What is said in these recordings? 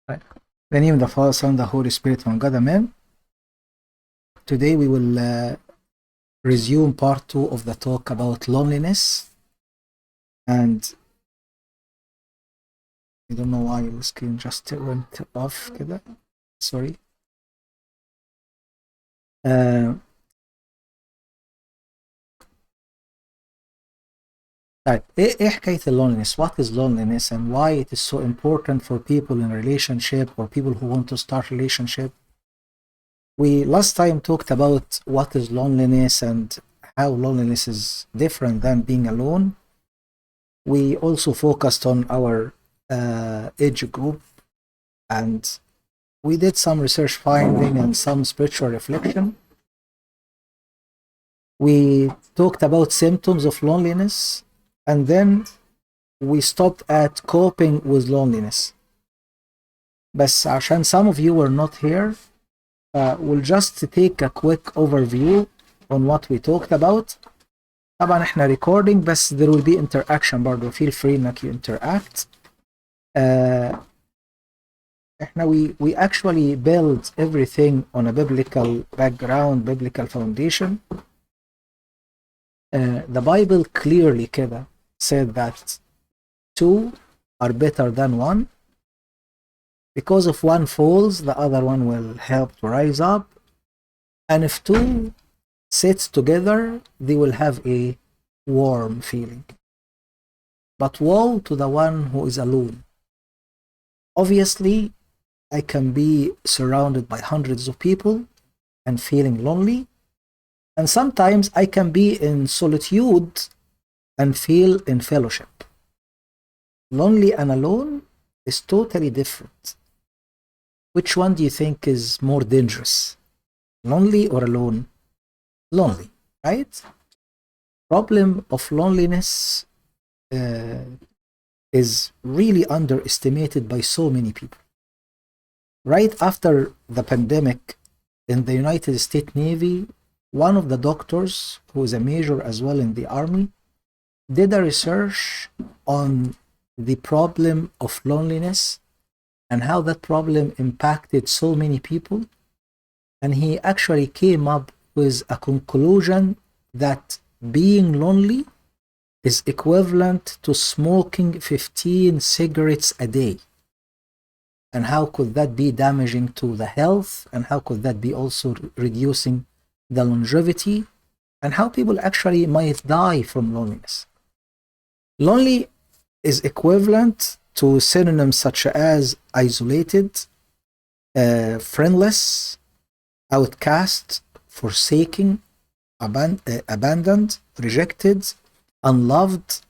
Right. In the name of the Father, Son, the Holy Spirit, one God, Amen. Today we will resume part 2 of the talk about loneliness. And I don't know why the screen just went off كده. Sorry. طيب ايه حكاية loneliness? What is loneliness and why it is so important for people in relationship or people who want to start relationship? We last time talked about what is loneliness and how loneliness is different than being alone. We also focused on our age group, and we did some research finding and some spiritual reflection. We talked about symptoms of loneliness, and then we stopped at coping with loneliness. بس عشان some of you were not here, we'll just take a quick overview on what we talked about. طبعا احنا recording بس there will be interaction برضه. Feel free انك you interact. احنا we actually build everything on a biblical background, biblical foundation. The Bible clearly كده said that two are better than one. Because if one falls, the other one will help to rise up. And if two sits together, they will have a warm feeling. But woe to the one who is alone. Obviously, I can be surrounded by hundreds of people and feeling lonely. And sometimes I can be in solitude and feel in fellowship. Lonely and alone is totally different. Which one do you think is more dangerous? Lonely or alone? Lonely, right? Problem of loneliness is really underestimated by so many people. Right after the pandemic in the United States Navy, one of the doctors, who is a major as well in the Army, did a research on the problem of loneliness and how that problem impacted so many people. And he actually came up with a conclusion that being lonely is equivalent to smoking 15 cigarettes a day. And how could that be damaging to the health? And how could that be also reducing the longevity? And how people actually might die from loneliness. Lonely is equivalent to synonyms such as isolated, friendless, outcast, forsaken, abandoned, rejected, unloved,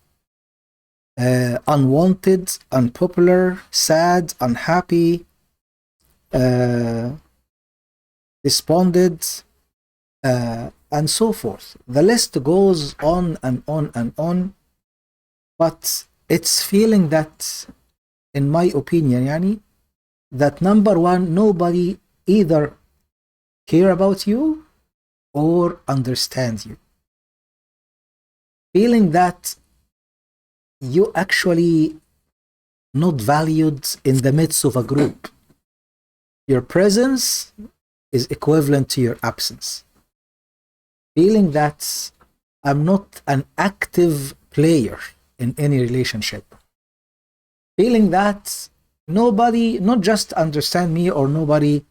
unwanted, unpopular, sad, unhappy, desponded, and so forth. The list goes on and on and on, but it's feeling that, in my opinion, yani, that number one, nobody either care about you or understand you. Feeling that you actually not valued in the midst of a group. Your presence is equivalent to your absence. Feeling that I'm not an active player in any relationship. Feeling that nobody, not just understand me or nobody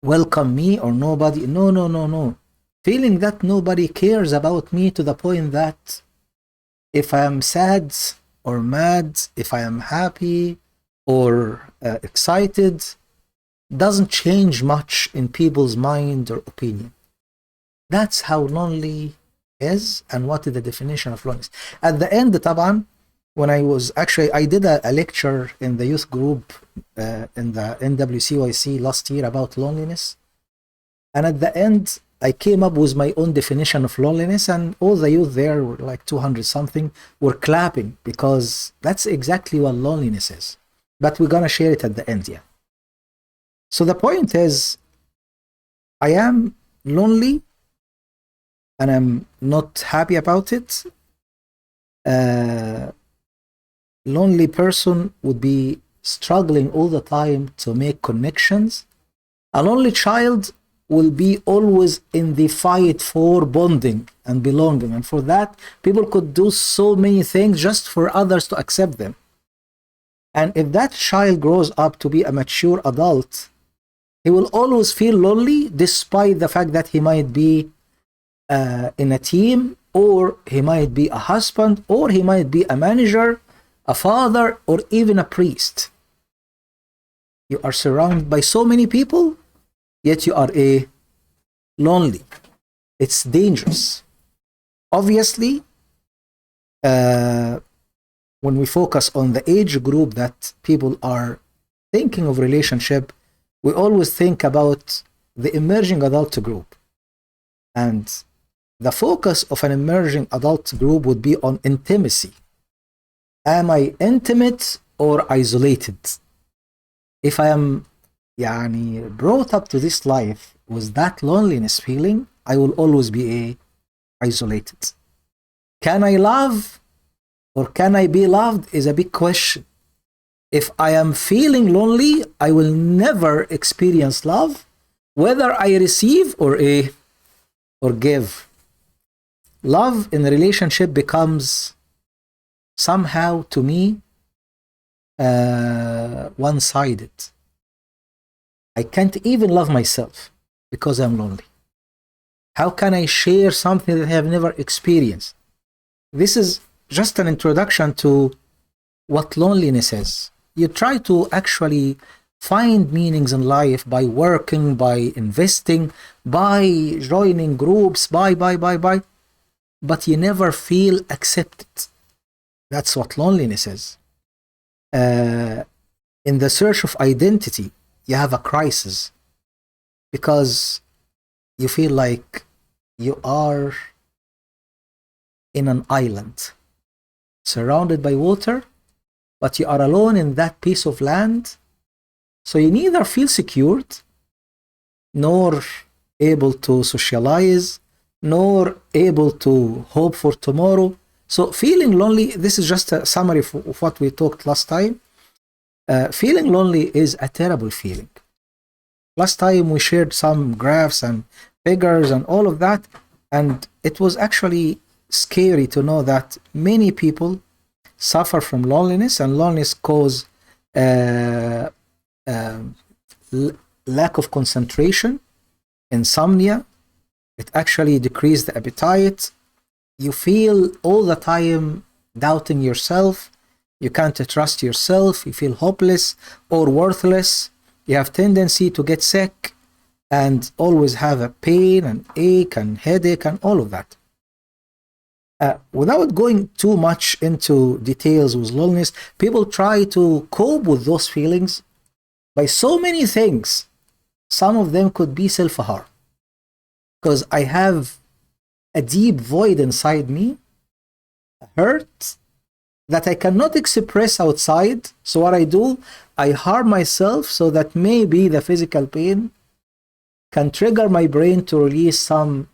welcome me or nobody, no. Feeling that nobody cares about me to the point that if I am sad or mad, if I am happy or excited, doesn't change much in people's mind or opinion. That's how lonely is and what is the definition of loneliness. At the end, طبعا, when I did a lecture in the youth group in the NWCYC last year about loneliness. And at the end, I came up with my own definition of loneliness, and all the youth there were like 200 something were clapping because that's exactly what loneliness is. But we're going to share it at the end, yeah. So the point is, I am lonely and I'm not happy about it. Lonely person would be struggling all the time to make connections. A lonely child will be always in the fight for bonding and belonging. And for that, people could do so many things just for others to accept them. And if that child grows up to be a mature adult, he will always feel lonely despite the fact that he might be in a team, or he might be a husband, or he might be a manager, a father, or even a priest. You are surrounded by so many people, yet you are lonely. It's dangerous. Obviously, when we focus on the age group that people are thinking of relationship, we always think about the emerging adult group. And the focus of an emerging adult group would be on intimacy. Am I intimate or isolated? If I am brought up to this life with that loneliness feeling, I will always be isolated. Can I love or can I be loved is a big question. If I am feeling lonely, I will never experience love, whether I receive or give. Love in a relationship becomes somehow, to me, one-sided. I can't even love myself because I'm lonely. How can I share something that I have never experienced? This is just an introduction to what loneliness is. You try to actually find meanings in life by working, by investing, by joining groups, but you never feel accepted. That's what loneliness is. In the search of identity, you have a crisis because you feel like you are in an island surrounded by water, but you are alone in that piece of land. So you neither feel secured, nor able to socialize, nor able to hope for tomorrow. So feeling lonely, this is just a summary of what we talked last time. Feeling lonely is a terrible feeling. Last time we shared some graphs and figures and all of that, and it was actually scary to know that many people suffer from loneliness, and loneliness cause lack of concentration, insomnia. It actually decreases the appetite. You feel all the time doubting yourself. You can't trust yourself. You feel hopeless or worthless. You have tendency to get sick and always have a pain and ache and headache and all of that. Without going too much into details with loneliness, people try to cope with those feelings by so many things. Some of them could be self-harm. Because I have a deep void inside me, a hurt that I cannot express outside. So what I do, I harm myself so that maybe the physical pain can trigger my brain to release some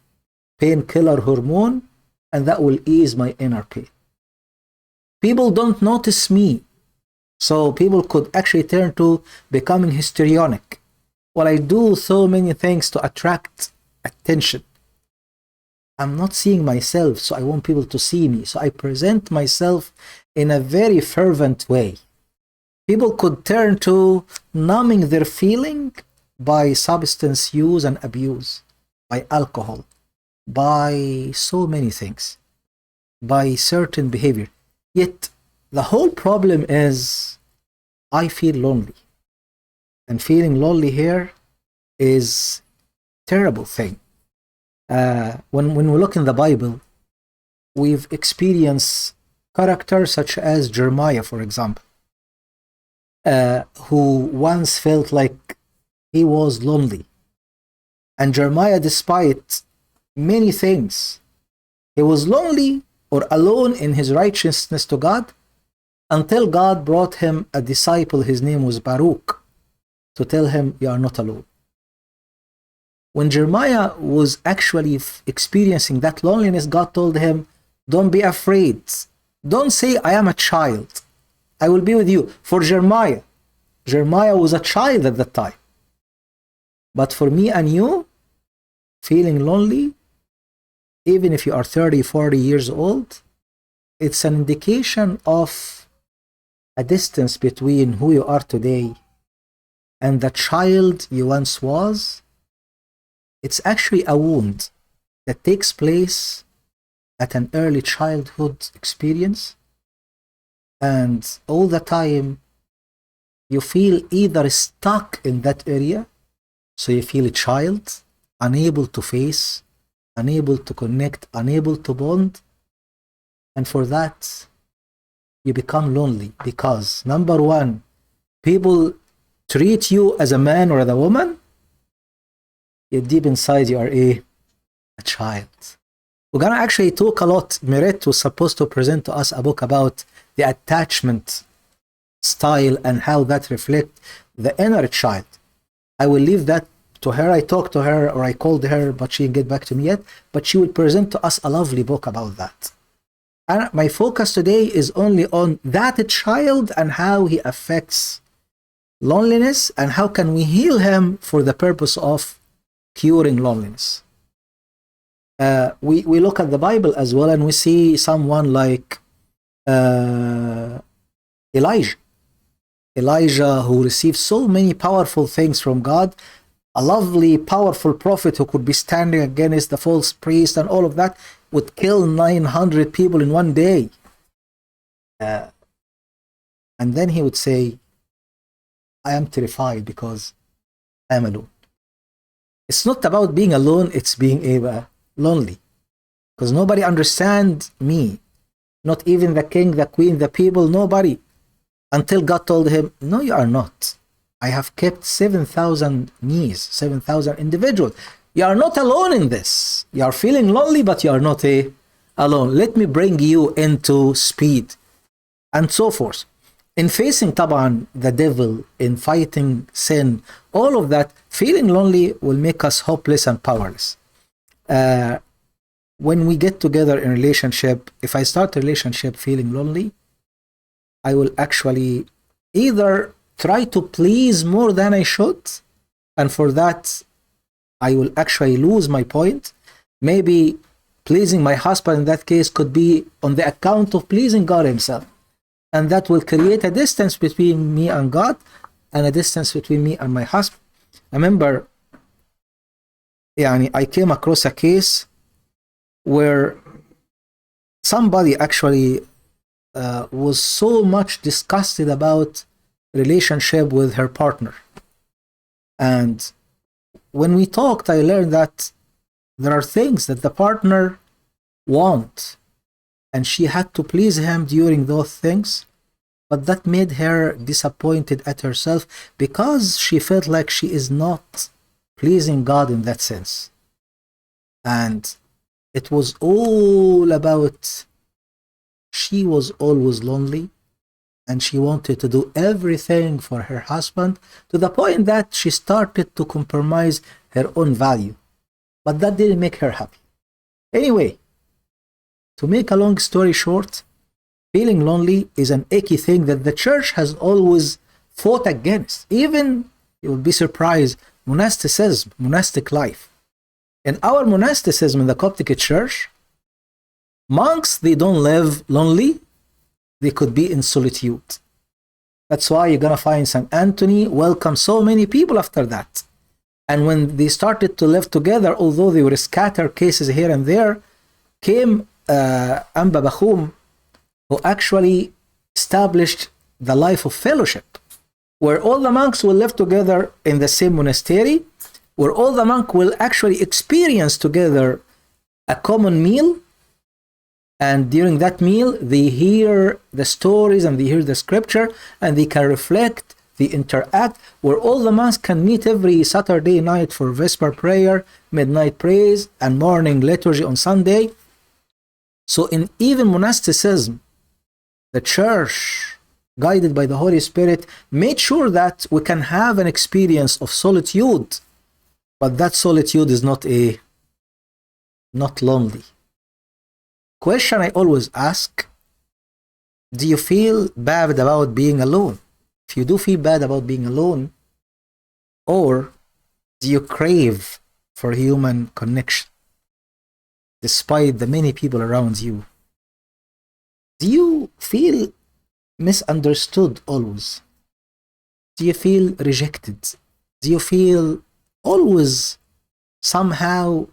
painkiller hormone, and that will ease my inner pain. People don't notice me, so people could actually turn to becoming histrionic. Well, I do so many things to attract attention. I'm not seeing myself, so I want people to see me. So I present myself in a very fervent way. People could turn to numbing their feeling by substance use and abuse, by alcohol, by so many things, by certain behavior. Yet the whole problem is I feel lonely. And feeling lonely here is a terrible thing. When we look in the Bible, we've experienced characters such as Jeremiah, for example, who once felt like he was lonely. And Jeremiah, despite many things, he was lonely or alone in his righteousness to God until God brought him a disciple. His name was Baruch, to tell him, you are not alone. When Jeremiah was actually experiencing that loneliness, God told him, don't be afraid. Don't say, I am a child. I will be with you. For Jeremiah, Jeremiah was a child at that time. But for me and you, feeling lonely, even if you are 30, 40 years old, it's an indication of a distance between who you are today and the child you once was. It's actually a wound that takes place at an early childhood experience, and all the time you feel either stuck in that area, so you feel a child, unable to face, unable to connect, unable to bond, and for that you become lonely because, number one, people treat you as a man or as a woman, yet deep inside you are a child. We're gonna actually talk a lot. Miret was supposed to present to us a book about the attachment style and how that reflects the inner child. I will leave that to her. I talked to her, or I called her, but she didn't get back to me yet. But she will present to us a lovely book about that. And my focus today is only on that child and how he affects loneliness and how can we heal him for the purpose of curing loneliness. We look at the Bible as well, and we see someone like Elijah, who received so many powerful things from God, a lovely, powerful prophet who could be standing against the false priest and all of that, would kill 900 people in one day. And then he would say, I am terrified because I am alone. It's not about being alone, it's being lonely. Because nobody understands me. Not even the king, the queen, the people, nobody. Until God told him, no, you are not. I have kept 7,000 knees, 7,000 individuals. You are not alone in this. You are feeling lonely, but you are not alone. Let me bring you into speed. And so forth. In facing طبعا the devil, in fighting sin, all of that, feeling lonely will make us hopeless and powerless. When we get together in relationship, if I start a relationship feeling lonely, I will actually either try to please more than I should, and for that I will actually lose my point. Maybe pleasing my husband in that case could be on the account of pleasing God himself, and that will create a distance between me and God and a distance between me and my husband. I remember I came across a case where somebody actually was so much disgusted about relationship with her partner. And when we talked, I learned that there are things that the partner wants, and she had to please him during those things, but that made her disappointed at herself because she felt like she is not pleasing God in that sense. And it was all about, she was always lonely and she wanted to do everything for her husband to the point that she started to compromise her own value. But that didn't make her happy. Anyway, to make a long story short, feeling lonely is an icky thing that the church has always fought against. Even, you will be surprised, monasticism, monastic life. In our monasticism in the Coptic Church, monks, they don't live lonely. They could be in solitude. That's why you're going to find St. Anthony welcome so many people after that. And when they started to live together, although they were scattered cases here and there, came Amba Bachum, who actually established the life of fellowship, where all the monks will live together in the same monastery, where all the monks will actually experience together a common meal, and during that meal they hear the stories and they hear the scripture and they can reflect, they interact, where all the monks can meet every Saturday night for Vesper prayer, midnight praise, and morning liturgy on Sunday. So in even monasticism, the church, guided by the Holy Spirit, made sure that we can have an experience of solitude, but that solitude is not lonely. Question I always ask, do you feel bad about being alone? If you do feel bad about being alone, or do you crave for human connection despite the many people around you? Do you feel misunderstood always? Do you feel rejected? Do you feel always somehow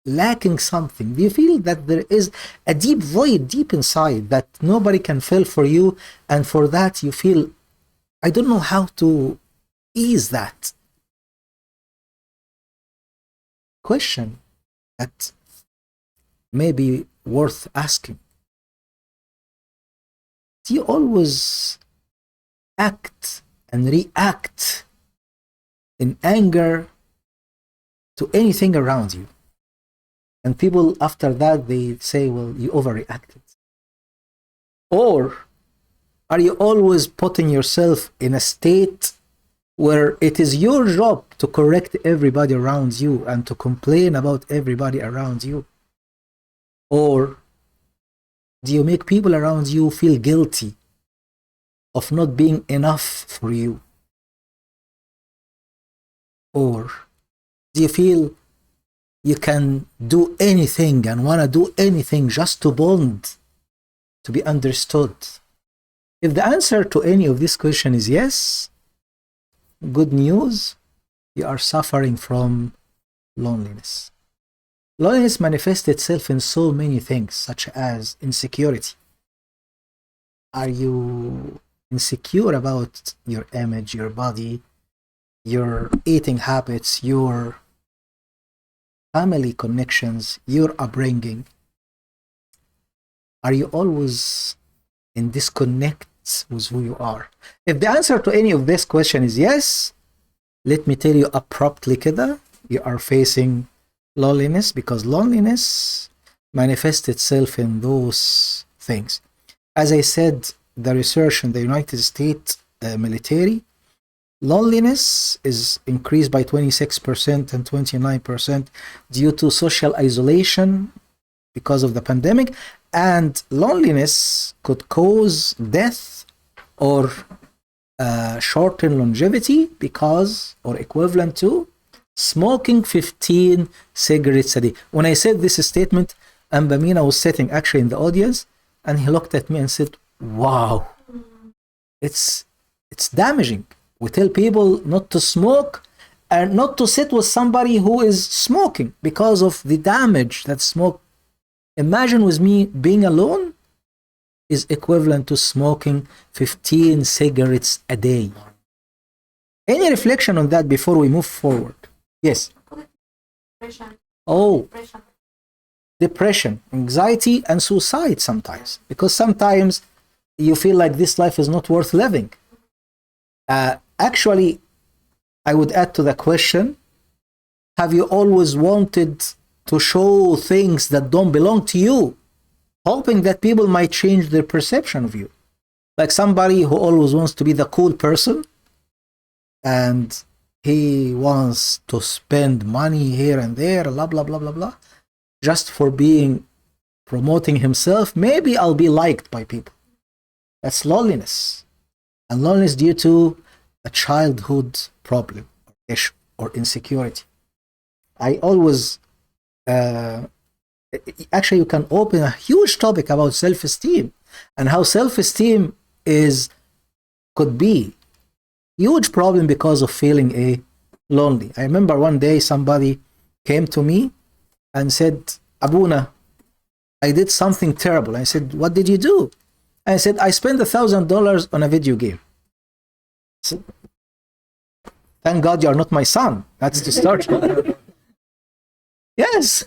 lacking something? Do you feel that there is a deep void deep inside that nobody can fill for you, and for that you feel, I don't know how to ease that? Question that may be worth asking. Do you always act and react in anger to anything around you? And people after that, they say, well, you overreacted. Or are you always putting yourself in a state where it is your job to correct everybody around you and to complain about everybody around you? Or do you make people around you feel guilty of not being enough for you? Or do you feel you can do anything and want to do anything just to bond, to be understood? If the answer to any of this question is yes, good news, you are suffering from loneliness. Loneliness manifests itself in so many things, such as insecurity. Are you insecure about your image, your body, your eating habits, your family connections, your upbringing? Are you always in disconnect with who you are? If the answer to any of this question is yes, let me tell you abruptly كده, you are facing loneliness, because loneliness manifests itself in those things. As I said, the research in the United States military, loneliness is increased by 26% and 29% due to social isolation because of the pandemic, and loneliness could cause death or shorten longevity because, or equivalent to, smoking 15 cigarettes a day. When I said this statement, Ambamina was sitting actually in the audience, and he looked at me and said, wow, it's damaging. We tell people not to smoke and not to sit with somebody who is smoking because of the damage that smoke. Imagine with me, being alone is equivalent to smoking 15 cigarettes a day. Any reflection on that before we move forward? Yes. Depression. Oh, depression, anxiety, and suicide sometimes. Because sometimes you feel like this life is not worth living. Actually, I would add to the question, have you always wanted to show things that don't belong to you, hoping that people might change their perception of you? Like somebody who always wants to be the cool person, and he wants to spend money here and there, blah, blah, blah, blah, blah, just for promoting himself. Maybe I'll be liked by people. That's loneliness. And loneliness due to a childhood problem, or issue, or insecurity. I always, actually, you can open a huge topic about self-esteem and how self-esteem could be huge problem because of feeling lonely. I remember one day somebody came to me and said, Abuna, I did something terrible. I said, what did you do? I said, I spent $1,000 on a video game. I said, thank God you are not my son. That's to start. Yes.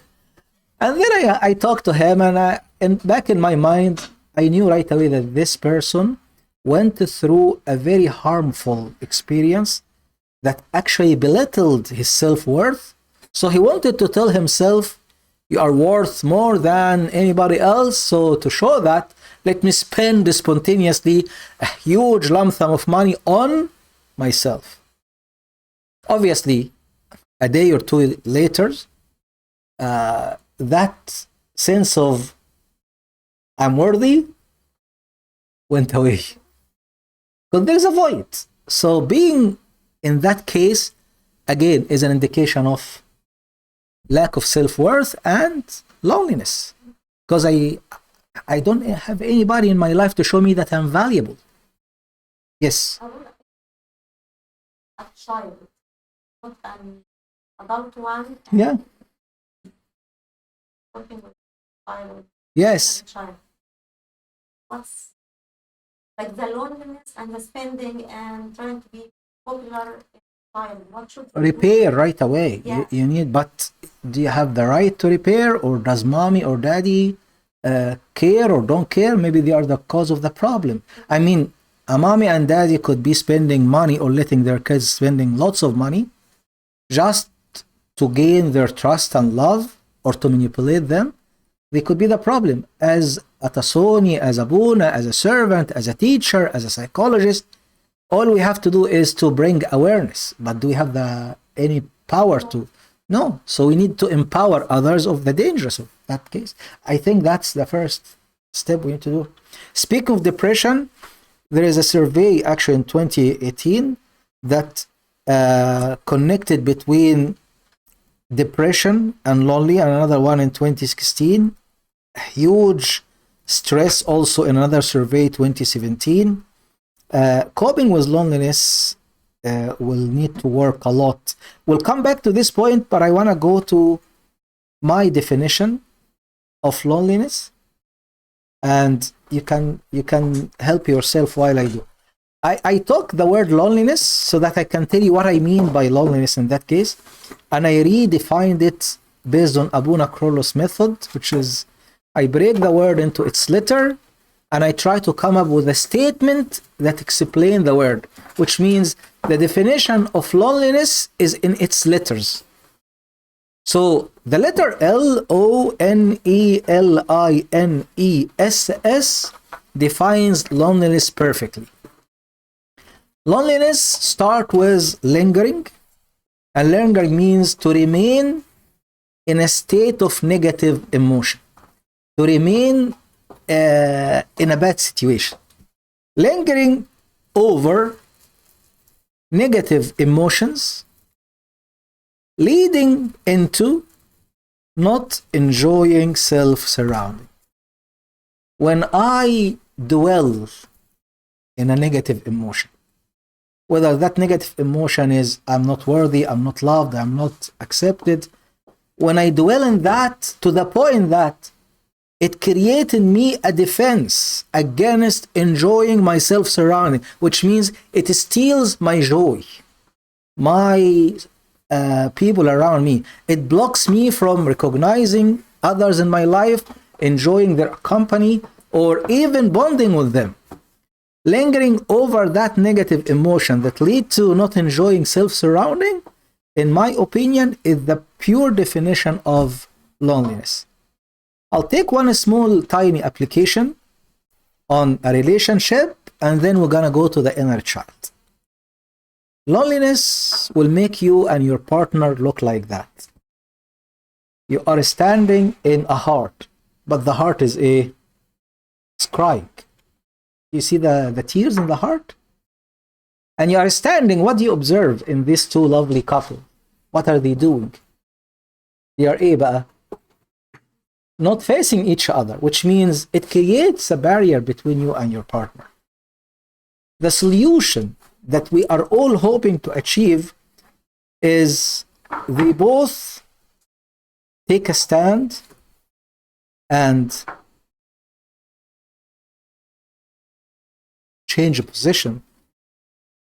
And then I talked to him, and back in my mind, I knew right away that this person went through a very harmful experience that actually belittled his self-worth. So he wanted to tell himself, you are worth more than anybody else. So to show that, let me spend spontaneously a huge lump sum of money on myself. Obviously, a day or two later, that sense of I'm worthy went away. Because there's a void. So being in that case, again, is an indication of lack of self-worth and loneliness. Because I don't have anybody in my life to show me that I'm valuable. Yes. I want a child, not an adult one. Yeah. Working with a child. Yes. Child. What's like the loneliness and the spending and trying to be popular in child? What should we Repair do? right away. Yeah. You need, but do you have the right to repair, or does mommy or daddy care or don't care? Maybe they are the cause of the problem. I mean, a mommy and daddy could be spending money or letting their kids spending lots of money just to gain their trust and love or to manipulate them. They could be the problem. As a Tasoni, as a Buna, as a servant, as a teacher, as a psychologist, all we have to do is to bring awareness. But do we have any power to? No. So we need to empower others of the dangers of that case. I think that's the first step we need to do. Speaking of depression, there is a survey actually in 2018 that connected between depression and lonely, and another one in 2016. Huge stress also in another survey 2017. Coping with loneliness will need to work a lot. We'll come back to this point, but I want to go to my definition of loneliness, and you can help yourself while I do. I talk the word loneliness so that I can tell you what I mean by loneliness in that case, and I redefined it based on Abuna Kyrillos method, which is I break the word into its letter and I try to come up with a statement that explains the word, which means the definition of loneliness is in its letters. So the letter LONELINESS defines loneliness perfectly. Loneliness starts with lingering, and lingering means to remain in a state of negative emotion, to remain in a bad situation. Lingering over negative emotions, leading into not enjoying self-surrounding. When I dwell in a negative emotion, whether that negative emotion is I'm not worthy, I'm not loved, I'm not accepted, when I dwell in that to the point that it created me a defense against enjoying my self-surrounding, which means it steals my joy, my people around me. It blocks me from recognizing others in my life, enjoying their company, or even bonding with them. Lingering over that negative emotion that lead to not enjoying self-surrounding, in my opinion, is the pure definition of loneliness. I'll take one small tiny application on a relationship, and then we're gonna go to the inner child. Loneliness will make you and your partner look like that. You are standing in a heart, but the heart is crying. You see the tears in the heart? And you are standing, what do you observe in these two lovely couples? What are they doing? They are not facing each other, which means it creates a barrier between you and your partner. The solution that we are all hoping to achieve is they both take a stand and change a position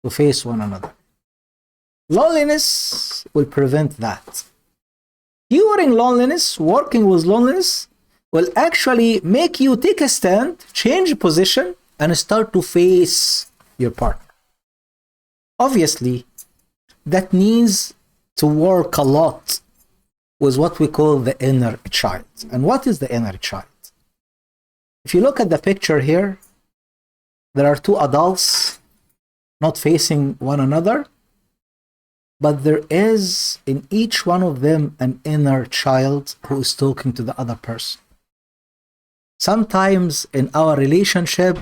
to face one another. Loneliness will prevent that. Curing loneliness, working with loneliness, will actually make you take a stand, change position, and start to face your partner. Obviously, that needs to work a lot with what we call the inner child. And what is the inner child? If you look at the picture here, there are two adults not facing one another, but there is in each one of them an inner child who is talking to the other person. Sometimes in our relationship,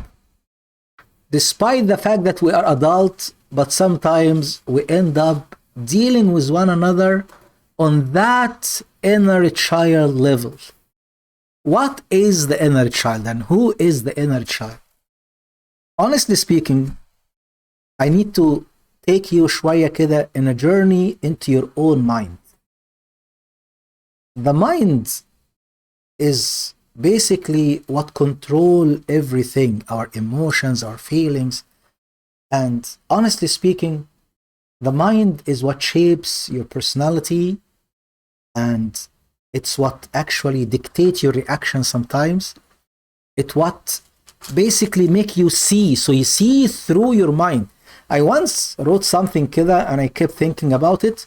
despite the fact that we are adult, but sometimes we end up dealing with one another on that inner child level. What is the inner child and who is the inner child? Honestly speaking, I need to take you شوية كده in a journey into your own mind. The mind is basically what control everything, our emotions, our feelings. And honestly speaking, the mind is what shapes your personality, and it's what actually dictates your reaction sometimes. It's what basically make you see. So you see through your mind. I once wrote something كده and I kept thinking about it,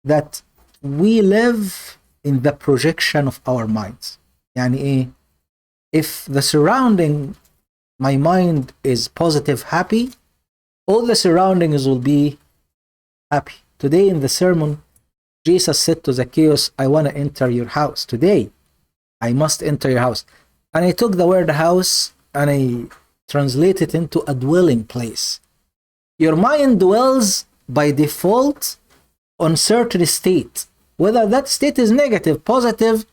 that we live in the projection of our minds. يعني إيه? If the surrounding, my mind is positive, happy, all the surroundings will be happy. Today in the sermon, Jesus said to Zacchaeus, I want to enter your house. Today, I must enter your house. And I took the word house and I translate it into a dwelling place. Your mind dwells by default on certain state, whether that state is negative, positive,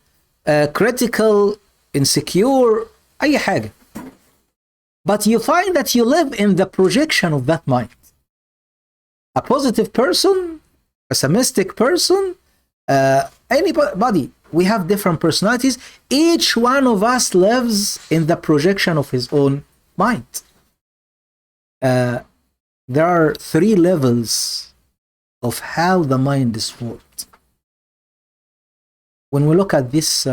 critical, insecure, أي حاجة. But you find that you live in the projection of that mind. A positive person, a pessimistic person, anybody, we have different personalities. Each one of us lives in the projection of his own mind. There are 3 levels of how the mind is formed. When we look at this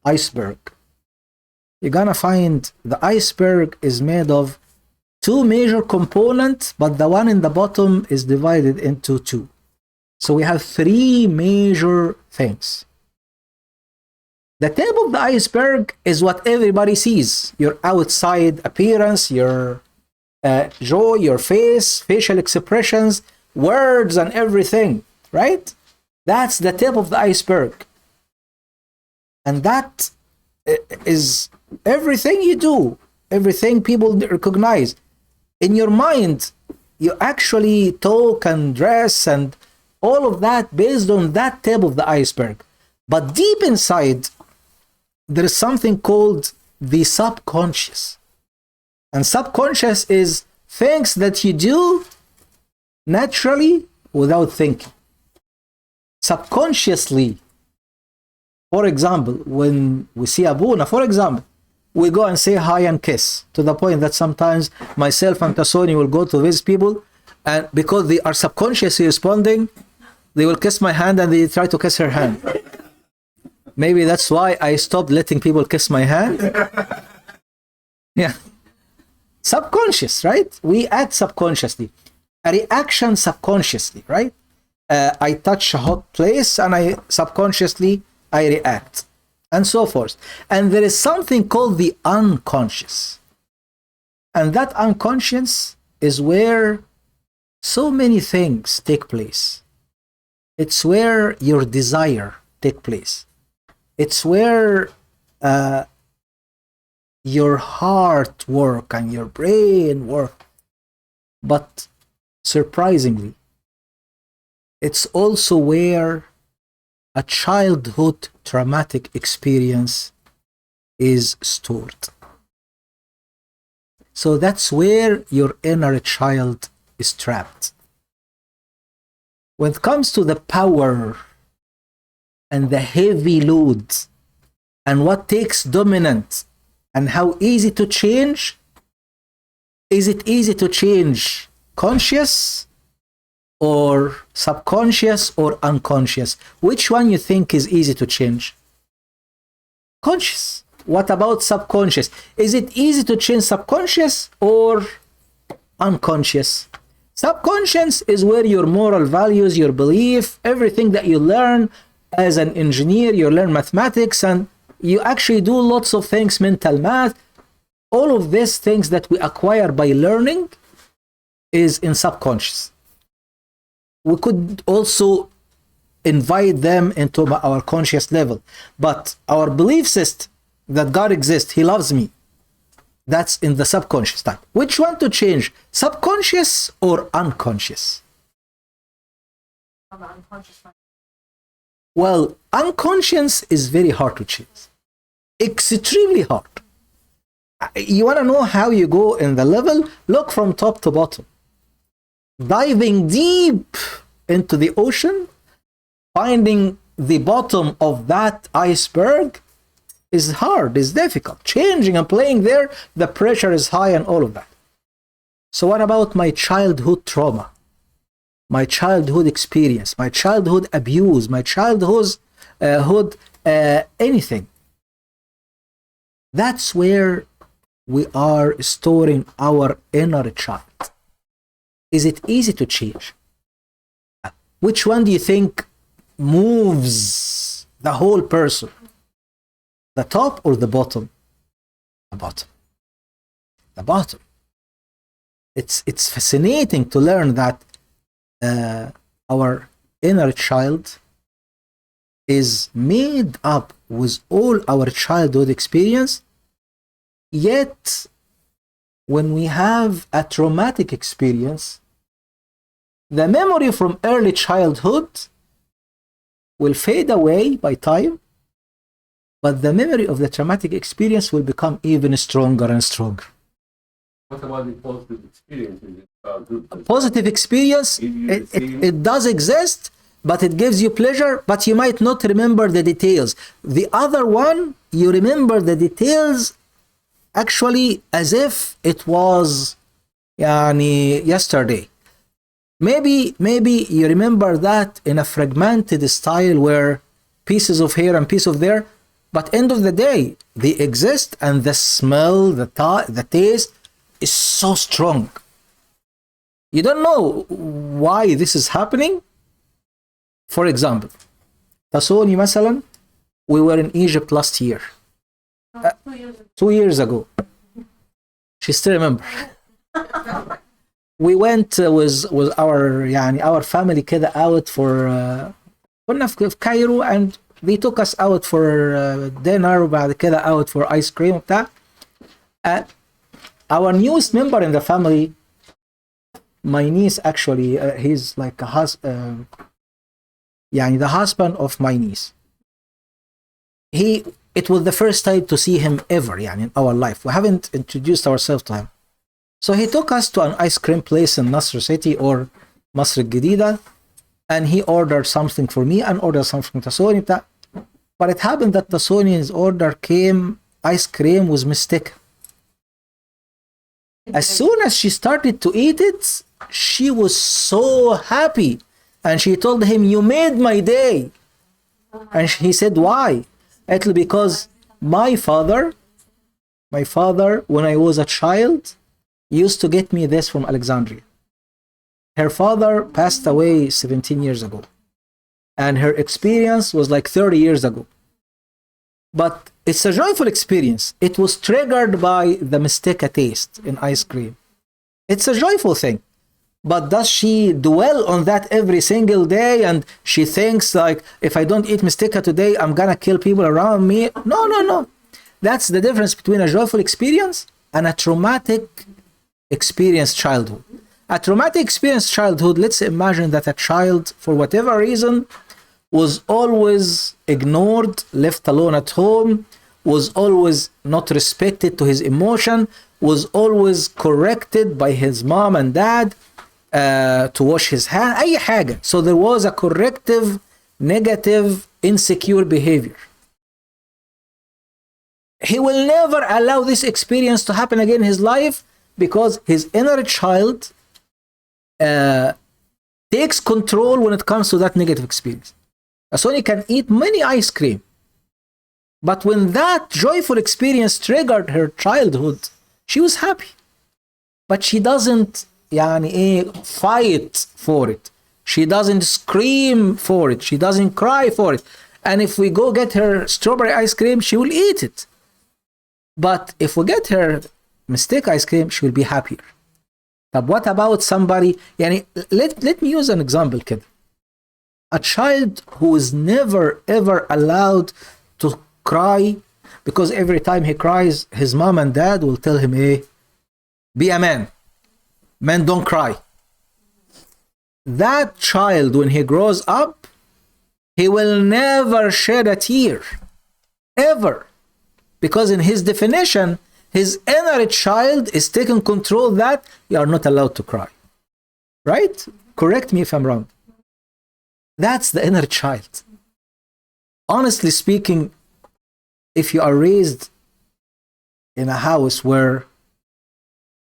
iceberg, you're gonna find the iceberg is made of 2 major components, but the one in the bottom is divided into 2. So we have 3 major things. The tip of the iceberg is what everybody sees. Your outside appearance, your jaw, your face, facial expressions, words and everything, right? That's the tip of the iceberg. And that is everything you do, everything people recognize. In your mind, you actually talk and dress and all of that based on that tip of the iceberg. But deep inside, there is something called the subconscious. And subconscious is things that you do naturally without thinking. Subconsciously, for example, when we see Abuna, for example, we go and say hi and kiss, to the point that sometimes myself and Tasoni will go to visit people, and because they are subconsciously responding, they will kiss my hand and they try to kiss her hand. Maybe that's why I stopped letting people kiss my hand. Yeah. Subconscious, right? We act subconsciously. A reaction subconsciously, right? I touch a hot place and I subconsciously I react, and so forth. And there is something called the unconscious. And that unconscious is where so many things take place. It's where your desire take place. It's where your heart work and your brain work. But surprisingly, it's also where a childhood traumatic experience is stored. So that's where your inner child is trapped. When it comes to the power and the heavy load and what takes dominant and how easy to change, is it easy to change conscious or subconscious or unconscious? Which one you think is easy to change? Conscious. What about subconscious? Is it easy to change subconscious or unconscious? Subconscious is where your moral values, your belief, everything that you learn as an engineer, you learn mathematics and you actually do lots of things, mental math. All of these things that we acquire by learning is in subconscious. We could also invite them into our conscious level. But our belief system that God exists, He loves me, That's in the subconscious type. Which one to change? Subconscious or unconscious? Well, unconscious is very hard to change. Extremely hard. You want to know how you go in the level? Look from top to bottom. Diving deep into the ocean, finding the bottom of that iceberg is hard, is difficult. Changing and playing there, the pressure is high and all of that. So what about my childhood trauma? My childhood experience, my childhood abuse, my childhood anything. That's where we are storing our inner child. Is it easy to change? Which one do you think moves the whole person? The top or the bottom? The bottom. The bottom. It's fascinating to learn that our inner child is made up with all our childhood experience, yet when we have a traumatic experience, the memory from early childhood will fade away by time, but the memory of the traumatic experience will become even stronger and stronger. What about the positive experiences in childhood? A positive experience, it does exist, but it gives you pleasure, but you might not remember the details. The other one, you remember the details actually as if it was yesterday. Maybe you remember that in a fragmented style where pieces of here and piece of there, but end of the day, they exist, and the smell, the taste is so strong. You don't know why this is happening. For example, Tasoni مثلا, we were in Egypt last year. 2 years ago. She still remember. We went with our family كده out for كنا في Cairo, and they took us out for dinner, وبعد كده out for ice cream وبتاع. Our newest member in the family, my niece actually, he's like the husband of my niece. It was the first time to see him ever in our life. We haven't introduced ourselves to him. So he took us to an ice cream place in Nasr City or Masr al-Jadida, and he ordered something for me and ordered something for Tasoni. But it happened that Tasoni's order came ice cream was mistaken. As soon as she started to eat it, she was so happy. And she told him, "You made my day." And he said, "Why?" Actually, because my father, when I was a child, used to get me this from Alexandria. Her father passed away 17 years ago. And her experience was like 30 years ago. But it's a joyful experience. It was triggered by the mistake taste in ice cream. It's a joyful thing. But does she dwell on that every single day, and she thinks like, if I don't eat mistake today, I'm gonna kill people around me? No. That's the difference between a joyful experience and a traumatic experience childhood. A traumatic experience childhood, let's imagine that a child, for whatever reason, was always ignored, left alone at home, was always not respected to his emotion, was always corrected by his mom and dad to wash his hand, أي حاجة. So there was a corrective, negative, insecure behavior. He will never allow this experience to happen again in his life, because his inner child takes control when it comes to that negative experience. Asoni can eat many ice cream, but when that joyful experience triggered her childhood, she was happy. But she doesn't fight for it. She doesn't scream for it. She doesn't cry for it. And if we go get her strawberry ice cream, she will eat it. But if we get her mistake ice cream, she will be happier. But what about somebody, let me use an example كده. A child who is never ever allowed to cry because every time he cries, his mom and dad will tell him, hey, be a man. Men don't cry. That child, when he grows up, he will never shed a tear. Ever. Because in his definition, his inner child is taking control that you are not allowed to cry. Right? Correct me if I'm wrong. That's the inner child. Honestly speaking, if you are raised in a house where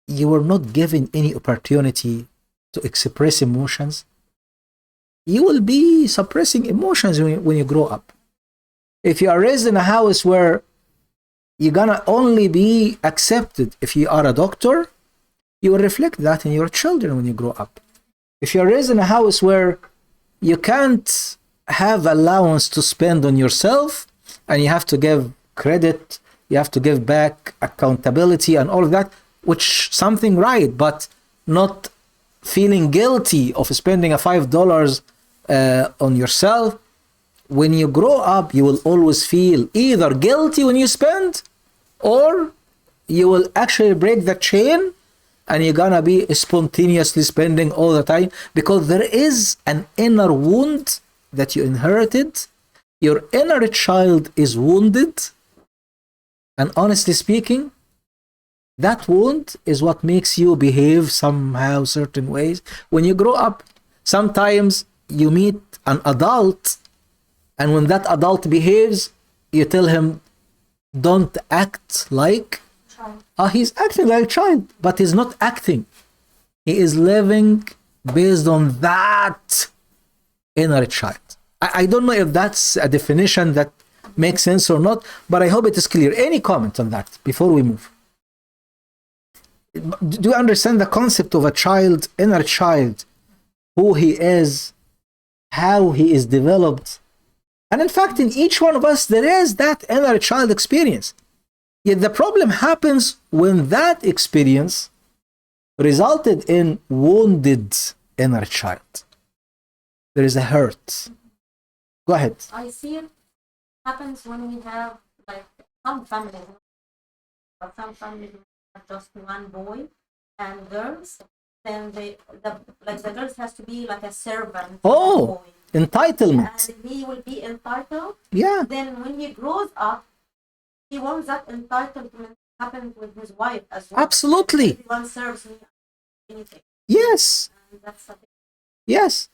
you were not given any opportunity to express emotions, you will be suppressing emotions when you grow up. If you are raised in a house where you're gonna only be accepted if you are a doctor, you will reflect that in your children when you grow up. If you're raised in a house where you can't have allowance to spend on yourself and you have to give credit, you have to give back accountability and all of that, which something right, but not feeling guilty of spending a $5 on yourself. When you grow up, you will always feel either guilty when you spend, or you will actually break the chain and you're gonna be spontaneously spending all the time, because there is an inner wound that you inherited. Your inner child is wounded, and honestly speaking, that wound is what makes you behave somehow certain ways. When you grow up, sometimes you meet an adult, and when that adult behaves, you tell him, don't act like he's acting like a child, but he's not acting. He is living based on that inner child. I don't know if that's a definition that makes sense or not, but I hope it is clear. Any comment on that before we move? Do you understand the concept of a child, inner child, who he is, how he is developed? And in fact, in each one of us, there is that inner child experience. Yet the problem happens when that experience resulted in wounded inner child. There is a hurt. Go ahead. I see it happens when we have like some families, but some families have just one boy and girls. Then the girls has to be like a servant. Oh, entitlement. And he will be entitled. Yeah. Then when he grows up, he wants that entitlement to happen with his wife as well. Absolutely. Everyone serves me anything. Yes. And that's something. Yes.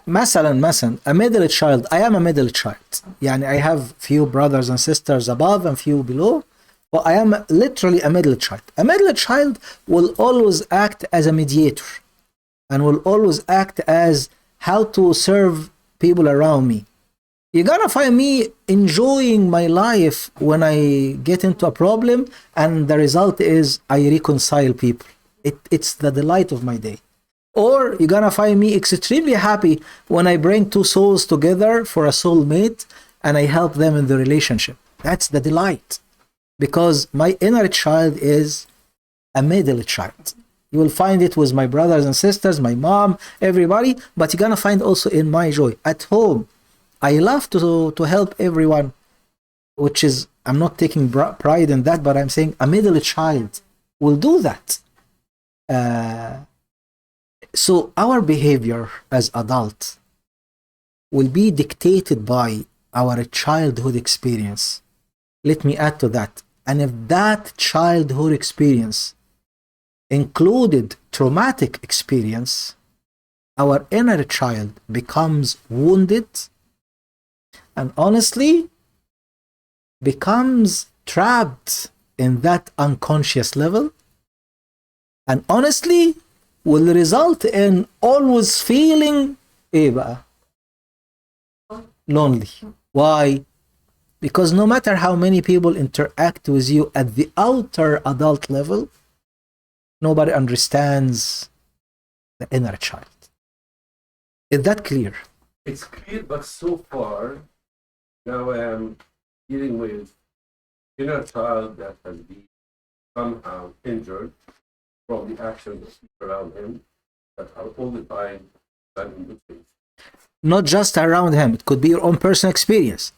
مثلا a middle child. I am a middle child. يعني I have few brothers and sisters above and few below. But I am literally a middle child. A middle child will always act as a mediator and will always act as how to serve people around me. You're gonna find me enjoying my life when I get into a problem, and the result is I reconcile people. It's the delight of my day. Or you're gonna find me extremely happy when I bring two souls together for a soulmate and I help them in the relationship. That's the delight. Because my inner child is a middle child. You will find it with my brothers and sisters, my mom, everybody, but you're gonna find also in my joy. At home, I love to help everyone, which is, I'm not taking pride in that, but I'm saying a middle child will do that. So our behavior as adults will be dictated by our childhood experience. Let me add to that. And if that childhood experience included traumatic experience, our inner child becomes wounded and honestly becomes trapped in that unconscious level, and honestly will result in always feeling lonely. Why? Because no matter how many people interact with you at the outer adult level, nobody understands the inner child. Is that clear? It's clear, but so far, now I am dealing with inner child that has been somehow injured from the actions of people around him that are all the time done in good faith. Not just around him. It could be your own personal experience.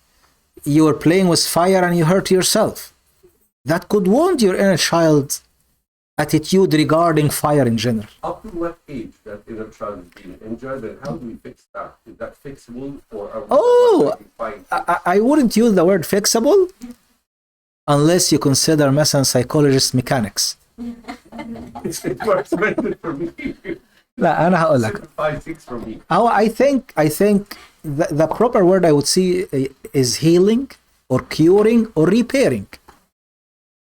you were playing with fire and you hurt yourself. That could wound your inner child attitude regarding fire in general. Up to what age that inner child is being injured, and how do we fix that? Is that fixable, or are we fine? I wouldn't use the word fixable unless you consider مثلا psychologist mechanics. It works better for me. لا أنا هقول لك. 5-6 for me. I think the proper word I would see is healing or curing or repairing.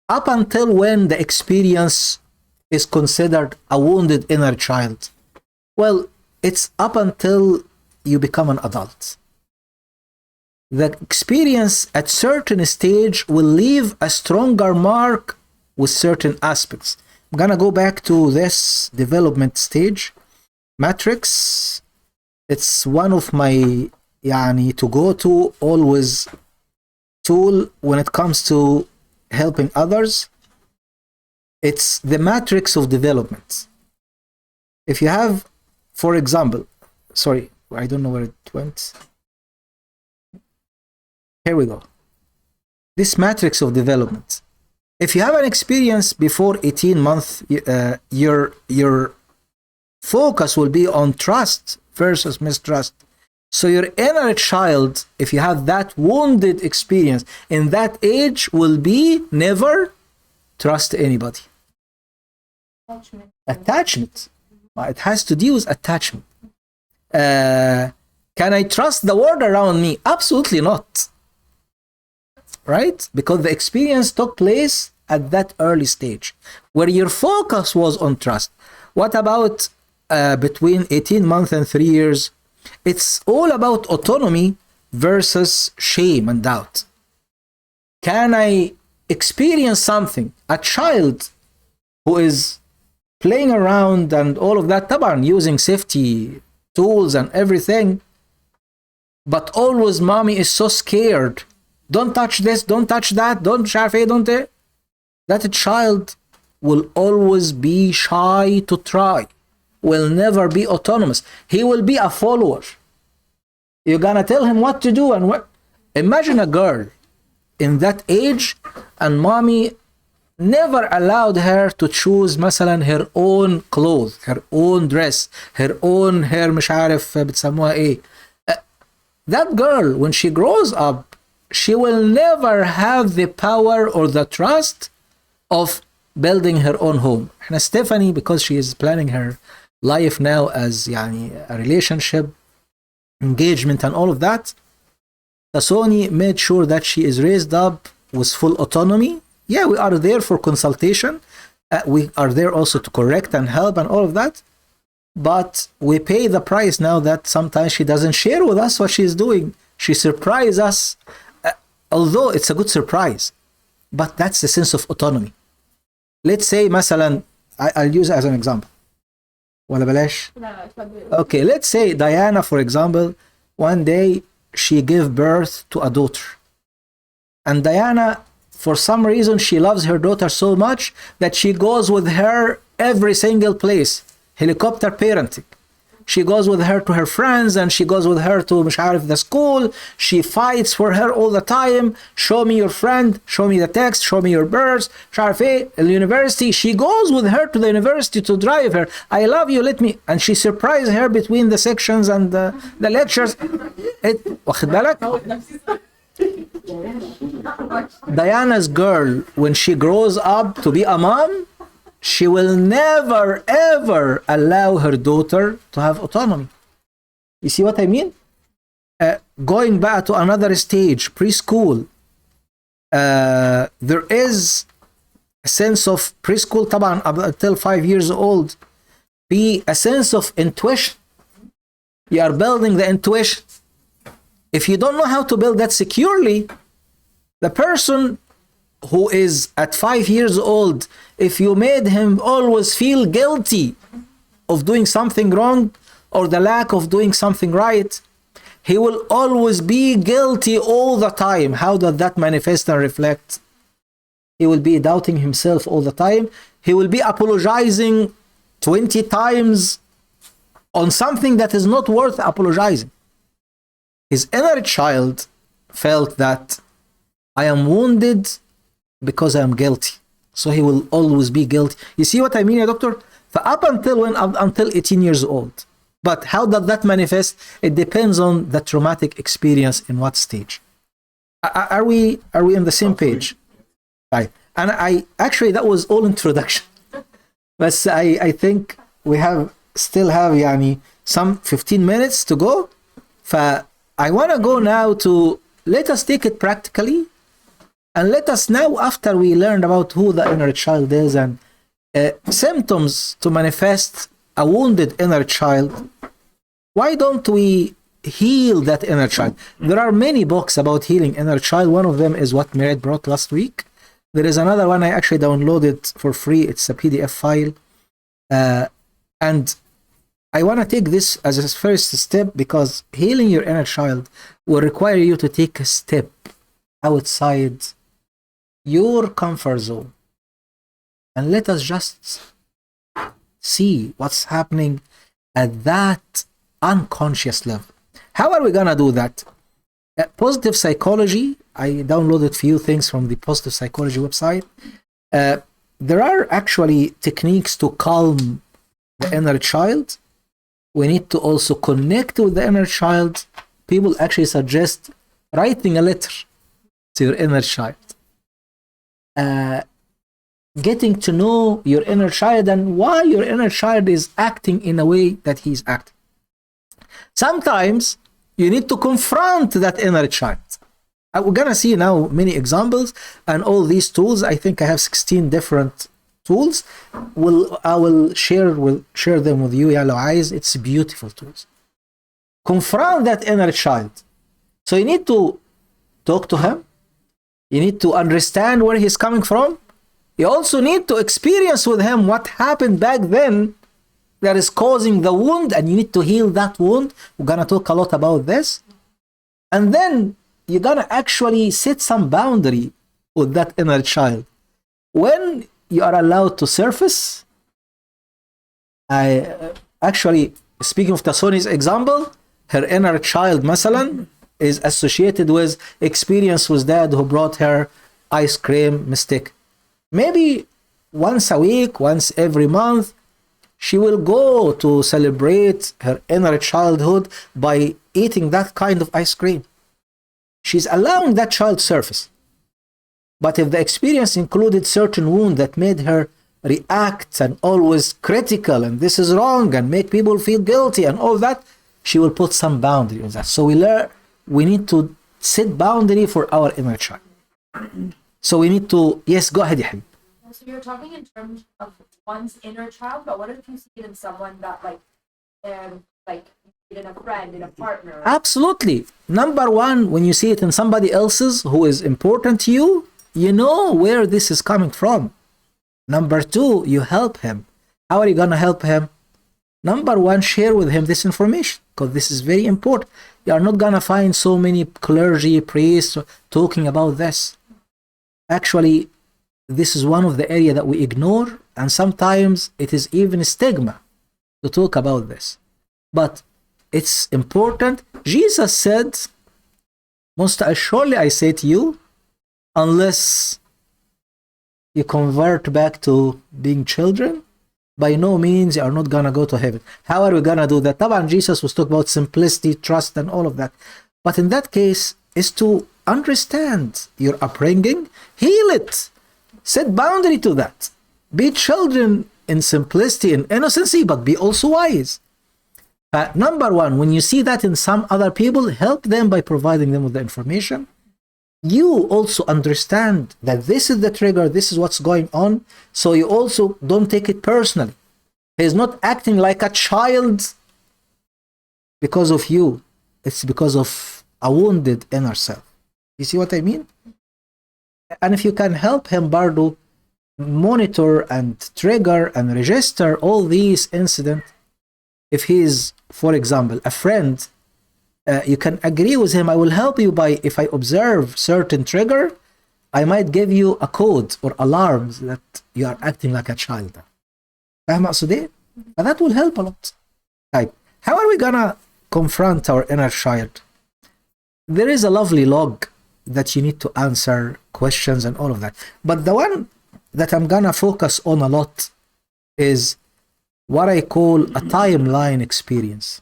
Up until when the experience is considered a wounded inner child? Well, it's up until you become an adult. The experience at certain stage will leave a stronger mark with certain aspects. I'm gonna go back to this development stage. Matrix, it's one of my to go to always tool when it comes to helping others. It's the matrix of development. If you have, for example, sorry, I don't know where it went. Here we go. This matrix of development. If you have an experience before 18 months, your focus will be on trust versus mistrust. So your inner child, if you have that wounded experience in that age, will be never trust anybody. Attachment. It has to deal with attachment. Can I trust the world around me? Absolutely not. Right? Because the experience took place at that early stage where your focus was on trust. What about between 18 months and 3 years? It's all about autonomy versus shame and doubt. Can I experience something? A child who is playing around and all of that, طبعا using safety tools and everything, but always mommy is so scared. Don't touch this, don't touch that, don't شعرف don't it. That child will always be shy to try, will never be autonomous. He will be a follower. You're gonna tell him what to do and what. Imagine a girl in that age and mommy never allowed her to choose مثلا her own clothes, her own dress, her own hair مش عارف بتسموها ايه. That girl, when she grows up, she will never have the power or the trust of building her own home. احنا Stephanie, because she is planning her life now as a relationship, engagement and all of that, Tasoni made sure that she is raised up with full autonomy. Yeah, we are there for consultation. We are there also to correct and help and all of that. But we pay the price now that sometimes she doesn't share with us what she's doing. She surprises us, although it's a good surprise. But that's the sense of autonomy. Let's say, مثلا, I'll use it as an example. ولا بلاش? Okay, let's say Diana, for example, one day she gave birth to a daughter. And Diana, for some reason, she loves her daughter so much that she goes with her every single place. Helicopter parenting. She goes with her to her friends and she goes with her to مش عارف the school. She fights for her all the time. Show me your friend. Show me the text. Show me your birds. مش عارف ايه. The university. She goes with her to the university to drive her. I love you. Let me. And she surprises her between the sections and the lectures. واخد بالك? Diana's girl, when she grows up to be a mom, she will never ever allow her daughter to have autonomy. You see what I mean? Going back to another stage, preschool, there is a sense of preschool طبعا until 5 years old, be a sense of intuition. You are building the intuition. If you don't know how to build that securely, the person who is at 5 years old, if you made him always feel guilty of doing something wrong or the lack of doing something right, he will always be guilty all the time. How does that manifest and reflect? He will be doubting himself all the time. He will be apologizing 20 times on something that is not worth apologizing. His inner child felt that I am wounded because I am guilty. So he will always be guilty. You see what I mean, doctor? Up until when? Until 18 years old. But how does that manifest? It depends on the traumatic experience in what stage. Are we on the same page? Right. And I actually, that was all introduction. But I think we still have يعني some 15 minutes to go. I want to go now to, let us take it practically. And let us now, after we learned about who the inner child is and symptoms to manifest a wounded inner child, why don't we heal that inner child? There are many books about healing inner child. One of them is what Merit brought last week. There is another one I actually downloaded for free. It's a PDF file. And I want to take this as a first step, because healing your inner child will require you to take a step outside your comfort zone. And let us just see what's happening at that unconscious level. How are we going to do that? Positive psychology, I downloaded a few things from the positive psychology website. There are actually techniques to calm the inner child. We need to also connect with the inner child. People actually suggest writing a letter to your inner child. Getting to know your inner child and why your inner child is acting in a way that he's acting. Sometimes you need to confront that inner child. We're gonna see now many examples, and all these tools. I think I have 16 different tools. I will share them with you. Yellow eyes. It's beautiful tools. Confront that inner child. So you need to talk to him. You need to understand where he's coming from. You also need to experience with him what happened back then that is causing the wound, and you need to heal that wound. We're gonna talk a lot about this. And then you're gonna actually set some boundary with that inner child. When you are allowed to surface, actually, speaking of Tasoni's example, her inner child, masalan, is associated with experience with dad who brought her ice cream mistake. Maybe once a week, once every month, she will go to celebrate her inner childhood by eating that kind of ice cream. She's allowing that child surface. But if the experience included certain wound that made her react and always critical and this is wrong and make people feel guilty and all that, she will put some boundary on that. So we need to set boundary for our inner child. So we need to, yes, go ahead, Yahim. So you're talking in terms of one's inner child, but what if you see it in someone that like in a friend, in a partner? Absolutely. Number one, when you see it in somebody else's who is important to you, you know where this is coming from. Number two, you help him. How are you going to help him? Number one, share with him this information, because this is very important. You are not going to find so many clergy, priests talking about this. Actually, this is one of the areas that we ignore, and sometimes it is even a stigma to talk about this. But it's important. Jesus said, most assuredly I say to you, unless you convert back to being children, by no means you are not going to go to heaven. How are we going to do that? Taban, Jesus was talking about simplicity, trust, and all of that. But in that case, is to understand your upbringing, heal it, set boundary to that. Be children in simplicity and innocency, but be also wise. Number one, when you see that in some other people, help them by providing them with the information. You also understand that this is the trigger, this is what's going on, so you also don't take it personally. He's not acting like a child because of you. It's because of a wounded inner self. You see what I mean? And if you can help him, Bardo, monitor and trigger and register all these incidents. If he is, for example, a friend, you can agree with him. I will help you by, if I observe certain trigger, I might give you a code or alarms that you are acting like a child. فاهم أقصد إيه؟ And that will help a lot. Right. How are we gonna confront our inner child? there is a lovely log that you need to answer questions and all of that. But the one that I'm gonna focus on a lot is what I call a timeline experience.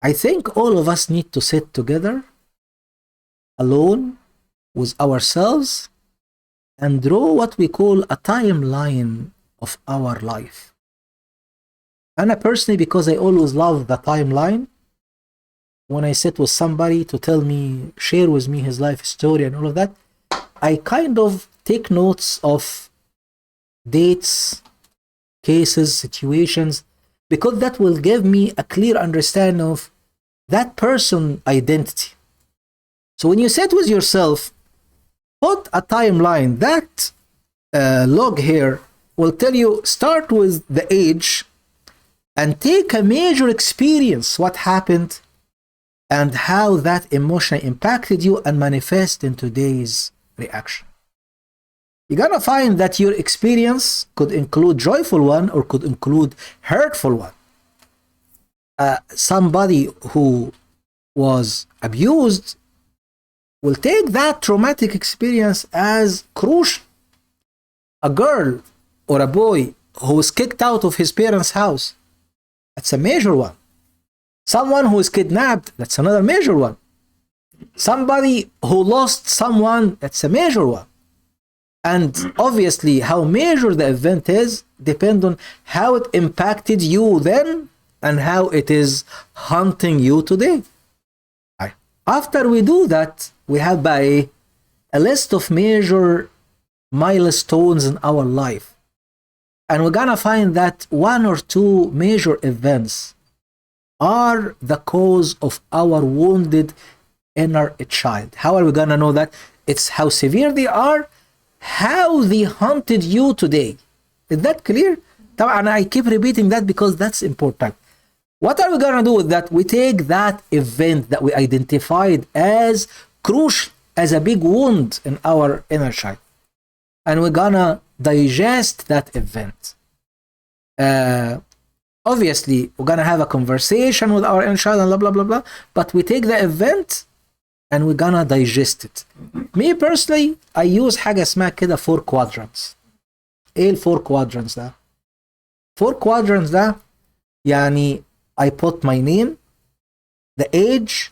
I think all of us need to sit together alone with ourselves and draw what we call a timeline of our life. And personally, because I always love the timeline, when I sit with somebody to tell me, share with me his life story and all of that, I kind of take notes of dates, cases, situations, because that will give me a clear understanding of that person identity. So when you sit with yourself, put a timeline. That log here will tell you, start with the age and take a major experience, what happened and how that emotion impacted you and manifest in today's reaction. You're gonna find that your experience could include joyful one or could include hurtful one. Somebody who was abused will take that traumatic experience as crucial. A girl or a boy who was kicked out of his parents' house, that's a major one. Someone who is kidnapped, that's another major one. Somebody who lost someone, that's a major one. And obviously how major the event is depends on how it impacted you then and how it is haunting you today. After we do that, we have a list of major milestones in our life. And we're gonna find that one or two major events are the cause of our wounded inner child. How are we gonna know that? It's how severe they are, how they haunted you today. Is that clear? And I keep repeating that because that's important. What are we gonna do with that? We take that event that we identified as crucial, as a big wound in our inner child, and we're gonna digest that event. Obviously, we're gonna have a conversation with our inner child and blah blah blah blah. But we take the event and we're gonna digest it. Me personally, I use حاجة اسمها كده 4 quadrants. ايه ال 4 quadrants ده؟ 4 quadrants ده يعني I put my name, the age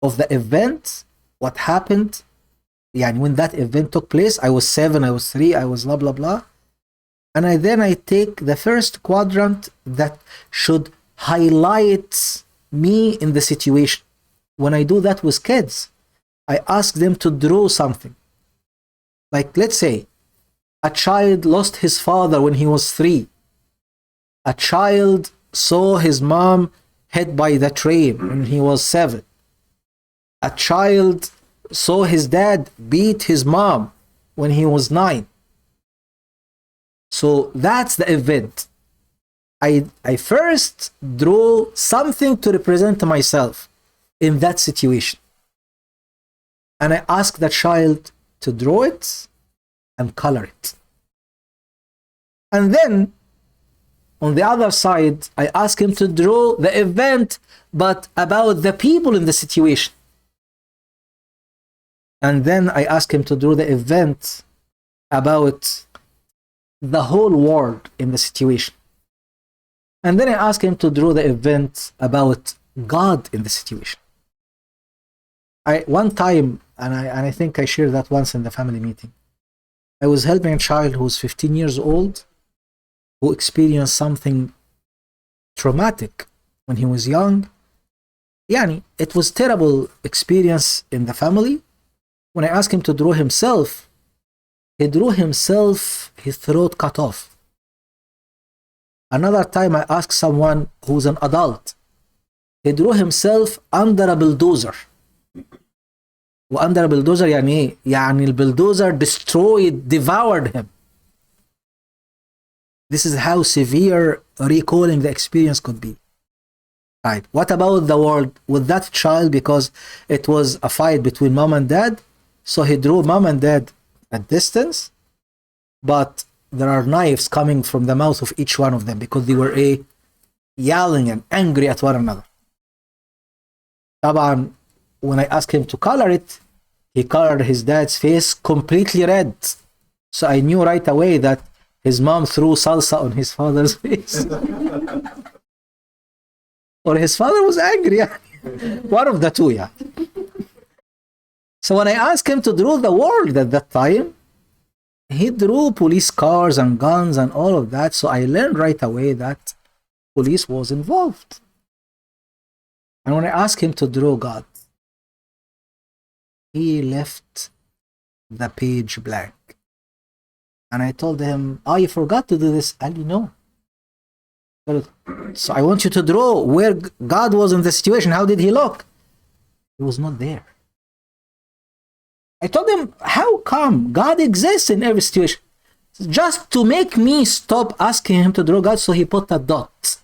of the event, what happened, يعني when that event took place. I was 7, I was 3, I was blah blah blah. And then I take the first quadrant that should highlight me in the situation. When I do that with kids, I ask them to draw something. Like, let's say, a child lost his father when he was 3. A child saw his mom hit by the train when he was 7. A child saw his dad beat his mom when he was 9. So that's the event. I first draw something to represent myself in that situation. And I ask the child to draw it and color it. And then on the other side, I ask him to draw the event, but about the people in the situation. And then I ask him to draw the event about the whole world in the situation. And then I ask him to draw the event about God in the situation. One time, and I think I shared that once in the family meeting, I was helping a child who was 15 years old who experienced something traumatic when he was young. Yani, it was terrible experience in the family. When I asked him to draw himself, he drew himself, his throat cut off. Another time I asked someone who's an adult, he drew himself under a bulldozer. وأندر bulldozer يعني إيه؟ يعني البلدوزر destroyed, devoured him. This is how severe recalling the experience could be. Right. What about the world with that child? Because it was a fight between mom and dad, so he drew mom and dad at distance, but there are knives coming from the mouth of each one of them because they were yelling and angry at one another. طبعا when I asked him to color it, he colored his dad's face completely red. So I knew right away that his mom threw salsa on his father's face. Or his father was angry. One of the two, yeah. So when I asked him to draw the world at that time, he drew police cars and guns and all of that. So I learned right away that police was involved. And when I asked him to draw God, he left the page blank. And I told him, oh, you forgot to do this. And no. So I want you to draw where God was in the situation. How did he look? He was not there. I told him, how come God exists in every situation? Just to make me stop asking him to draw God, so he put a dot.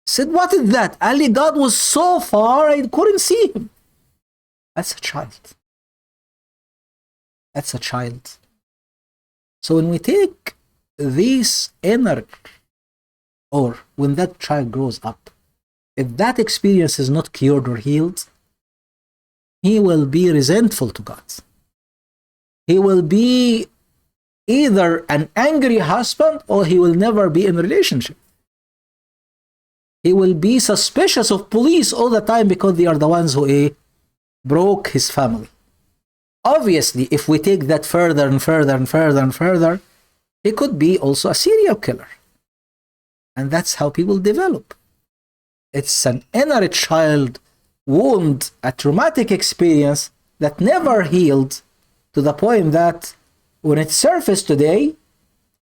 Said, what is that? Ali, God was so far, I couldn't see him. That's a child. That's a child. So when we take this inner, or when that child grows up, if that experience is not cured or healed, he will be resentful to God. He will be either an angry husband or he will never be in a relationship. He will be suspicious of police all the time because they are the ones who broke his family. Obviously, if we take that further and further and further and further, he could be also a serial killer. And that's how people develop. It's an inner child wound, a traumatic experience that never healed, to the point that when it surfaced today,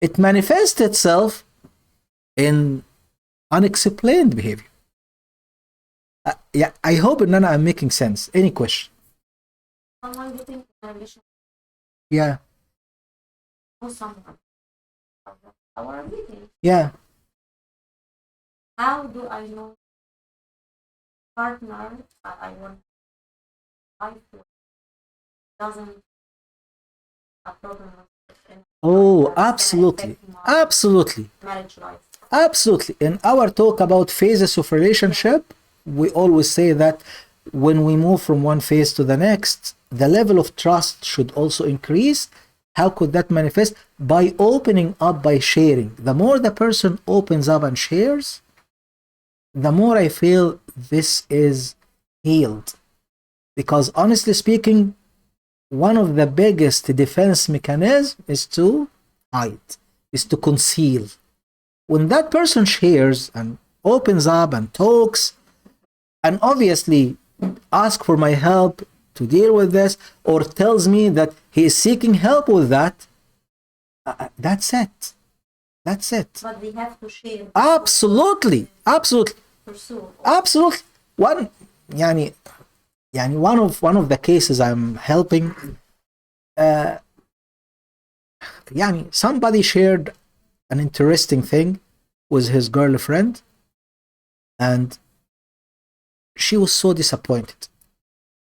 it manifests itself in unexplained behavior. Yeah, I hope Nana I'm making sense. Any question? Someone getting in a relationship Yeah, with someone. Our meeting. yeah. How do I know partner that I want life with doesn't have problem with Oh, that can absolutely. affect my Absolutely. marriage life? Absolutely. In our talk about phases of relationship, we always say that when we move from one phase to the next, the level of trust should also increase. How could that manifest? By opening up, by sharing. The more the person opens up and shares, the more I feel this is healed. Because honestly speaking, one of the biggest defense mechanisms is to hide, is to conceal. When that person shares and opens up and talks, and obviously asks for my help to deal with this, or tells me that he is seeking help with that, that's it. That's it. But they have to share. Absolutely. Absolutely. Pursue. Absolutely. One of the cases I'm helping, somebody shared an interesting thing with his girlfriend, and she was so disappointed.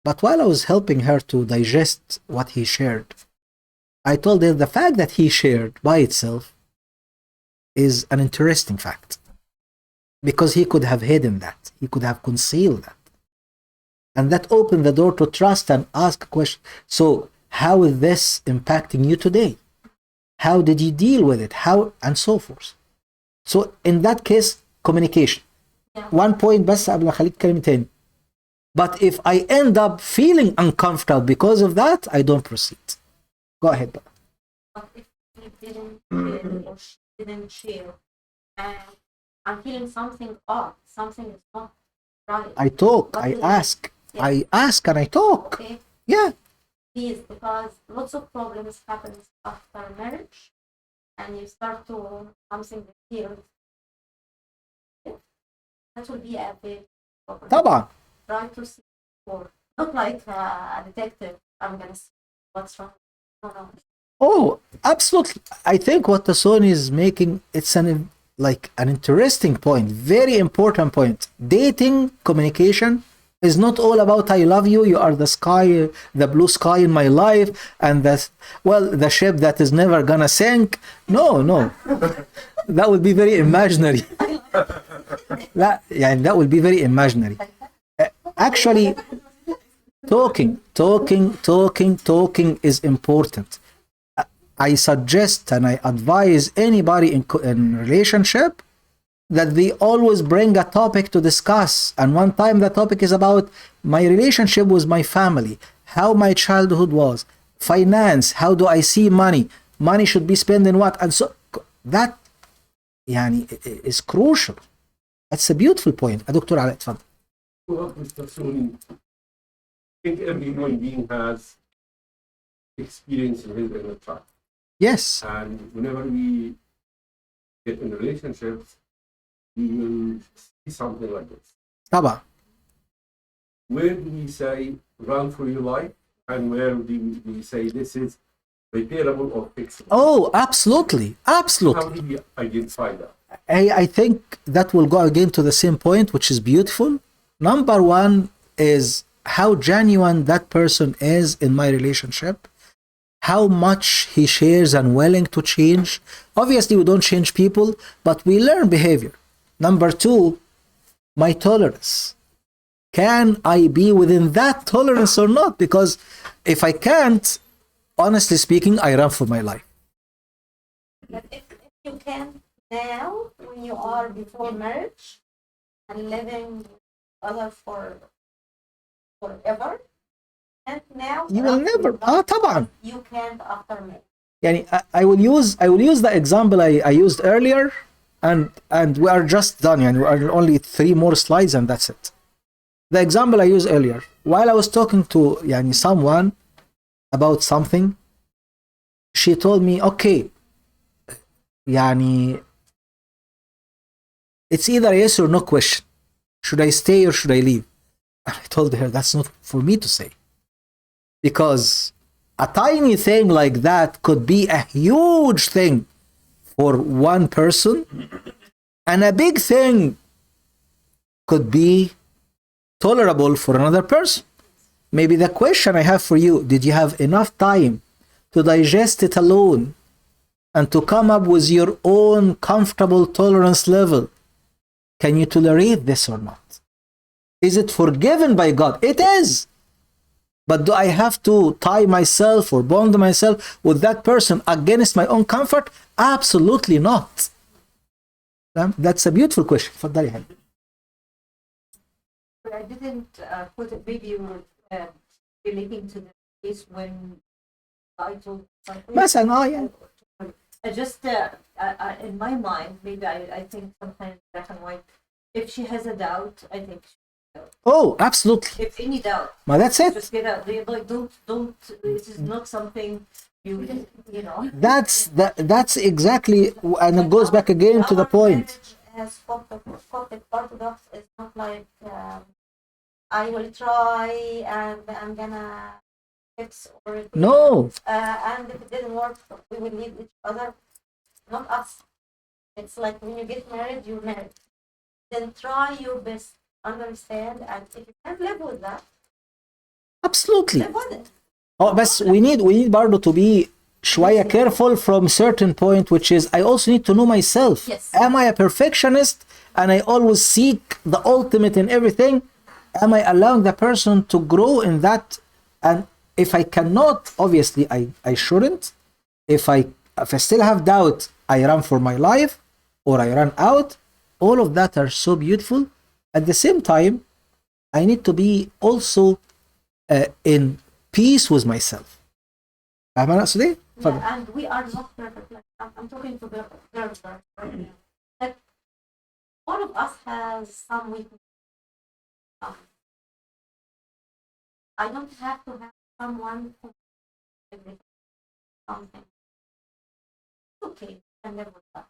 But while I was helping her to digest what he shared, I told her the fact that he shared by itself is an interesting fact. Because he could have hidden that. He could have concealed that. And that opened the door to trust and ask questions. So how is this impacting you today? How did you deal with it? How, and so forth. So in that case, communication. Yeah. One point بس قبل ما أخليك تكلمي تاني. But if I end up feeling uncomfortable because of that, I don't proceed. Go ahead. But if he didn't share or she didn't share, and I'm feeling something odd, something is not right. I talk, What I do you- ask. Yeah. I ask and I talk. Okay, Yeah. please, because lots of problems happens after marriage, and you start to something that heals. That will be a big problem. طبعا. Try to see for not like a detective. I'm gonna see what's wrong. No. Oh, absolutely. I think what Tasson is making, it's an interesting point, very important point. Dating communication is not all about I love you, you are the sky, the blue sky in my life, and the ship that is never gonna sink. No. That would be very imaginary. That would be very imaginary. Actually, talking is important. I suggest and I advise anybody in relationship that they always bring a topic to discuss. And one time the topic is about my relationship with my family, how my childhood was, finance, how do I see money, money should be spent in what, and so that يعني is crucial. That's a beautiful point. دكتور علاء اتفضل. Well, Mr. Soni, I think every human being has experience in his inner child. Yes. And whenever we get in relationships, we will see something like this. طبعا. Where do we say run for your life, and where do we say this is repairable or fixable? Oh, absolutely. How Absolutely. do we identify that? I think that will go again to the same point, which is beautiful. Number one is how genuine that person is in my relationship, how much he shares and willing to change. Obviously, we don't change people, but we learn behavior. Number two, my tolerance. Can I be within that tolerance or not? Because if I can't, honestly speaking, I run for my life. But if you can now, when you are before marriage and living with other for forever, and now You will never. طبعا. you can't after marriage. يعني I will use the example I used earlier, and we are just done. يعني we are only 3 more slides and that's it. The example I used earlier, while I was talking to يعني someone about something, she told me, okay, يعني it's either a yes or no question. Should I stay or should I leave? And I told her that's not for me to say, because a tiny thing like that could be a huge thing for one person, and a big thing could be tolerable for another person. Maybe the question I have for you, did you have enough time to digest it alone and to come up with your own comfortable tolerance level? Can you tolerate this or not? Is it forgiven by God? It is. But do I have to tie myself or bond myself with that person against my own comfort? Absolutely not. That's a beautiful question. اتفضلي حبيبي. But I didn't put a video relating to the case when I told something. مثلا يعني. I just, in my mind, maybe I think sometimes black and white. If she has a doubt, I think she Oh, absolutely. if any doubt, Well, that's it. just get out. Like, don't. This is not something you know. That's exactly, and it goes back again to the Our point. marriage as Coptic Orthodox is not like I will try and I'm gonna fix or No, and if it didn't work, we will leave each other. Not us. It's like when you get married, you're married. Then try your best, understand, and if you can't live with that, absolutely. live with it. Oh, but we need برضه to be شوية careful from certain point, which is I also need to know myself. Yes. Am I a perfectionist and I always seek the ultimate in everything? Am I allowing the person to grow in that? And if I cannot, obviously I shouldn't. If I still have doubt, I run for my life or I run out. All of that are so beautiful. At the same time, I need to be also in peace with myself. فاهمة أنا أقصد إيه؟ اتفضل. Yeah, and we are not perfect. Like I'm talking to the girls right now. Like all of us has some weaknesses. I don't have to have someone who everything something. It's okay, I live with that.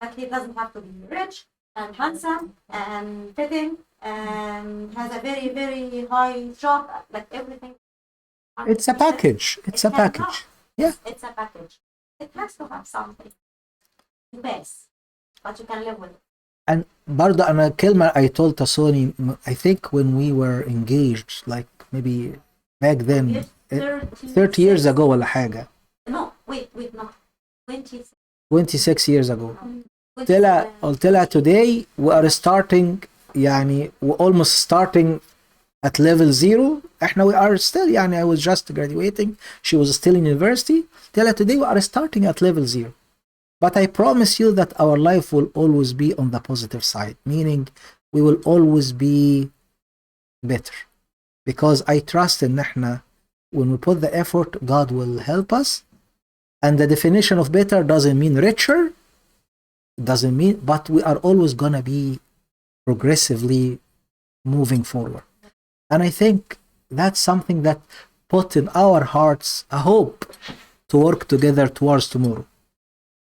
Like he doesn't have to be rich and handsome and fitting and has a very very high job. Like everything. It's a package. It's a package. Yeah. It's a package. It has to have something. Base, but you can live with it. And برضه أنا كلمة I told Tasoni, I think when we were engaged, like maybe back then, 30 years ago ولا حاجة. No, wait, no. 26 years ago. قلت لها today we are starting يعني we're almost starting at level 0 we are still I was just graduating, she was still in university. Till today we are starting at level 0. But I promise you that our life will always be on the positive side, meaning we will always be better. Because I trust in احنا when we put the effort, God will help us. And the definition of better doesn't mean richer, doesn't mean, but we are always gonna be progressively moving forward. And I think that's something that put in our hearts a hope to work together towards tomorrow.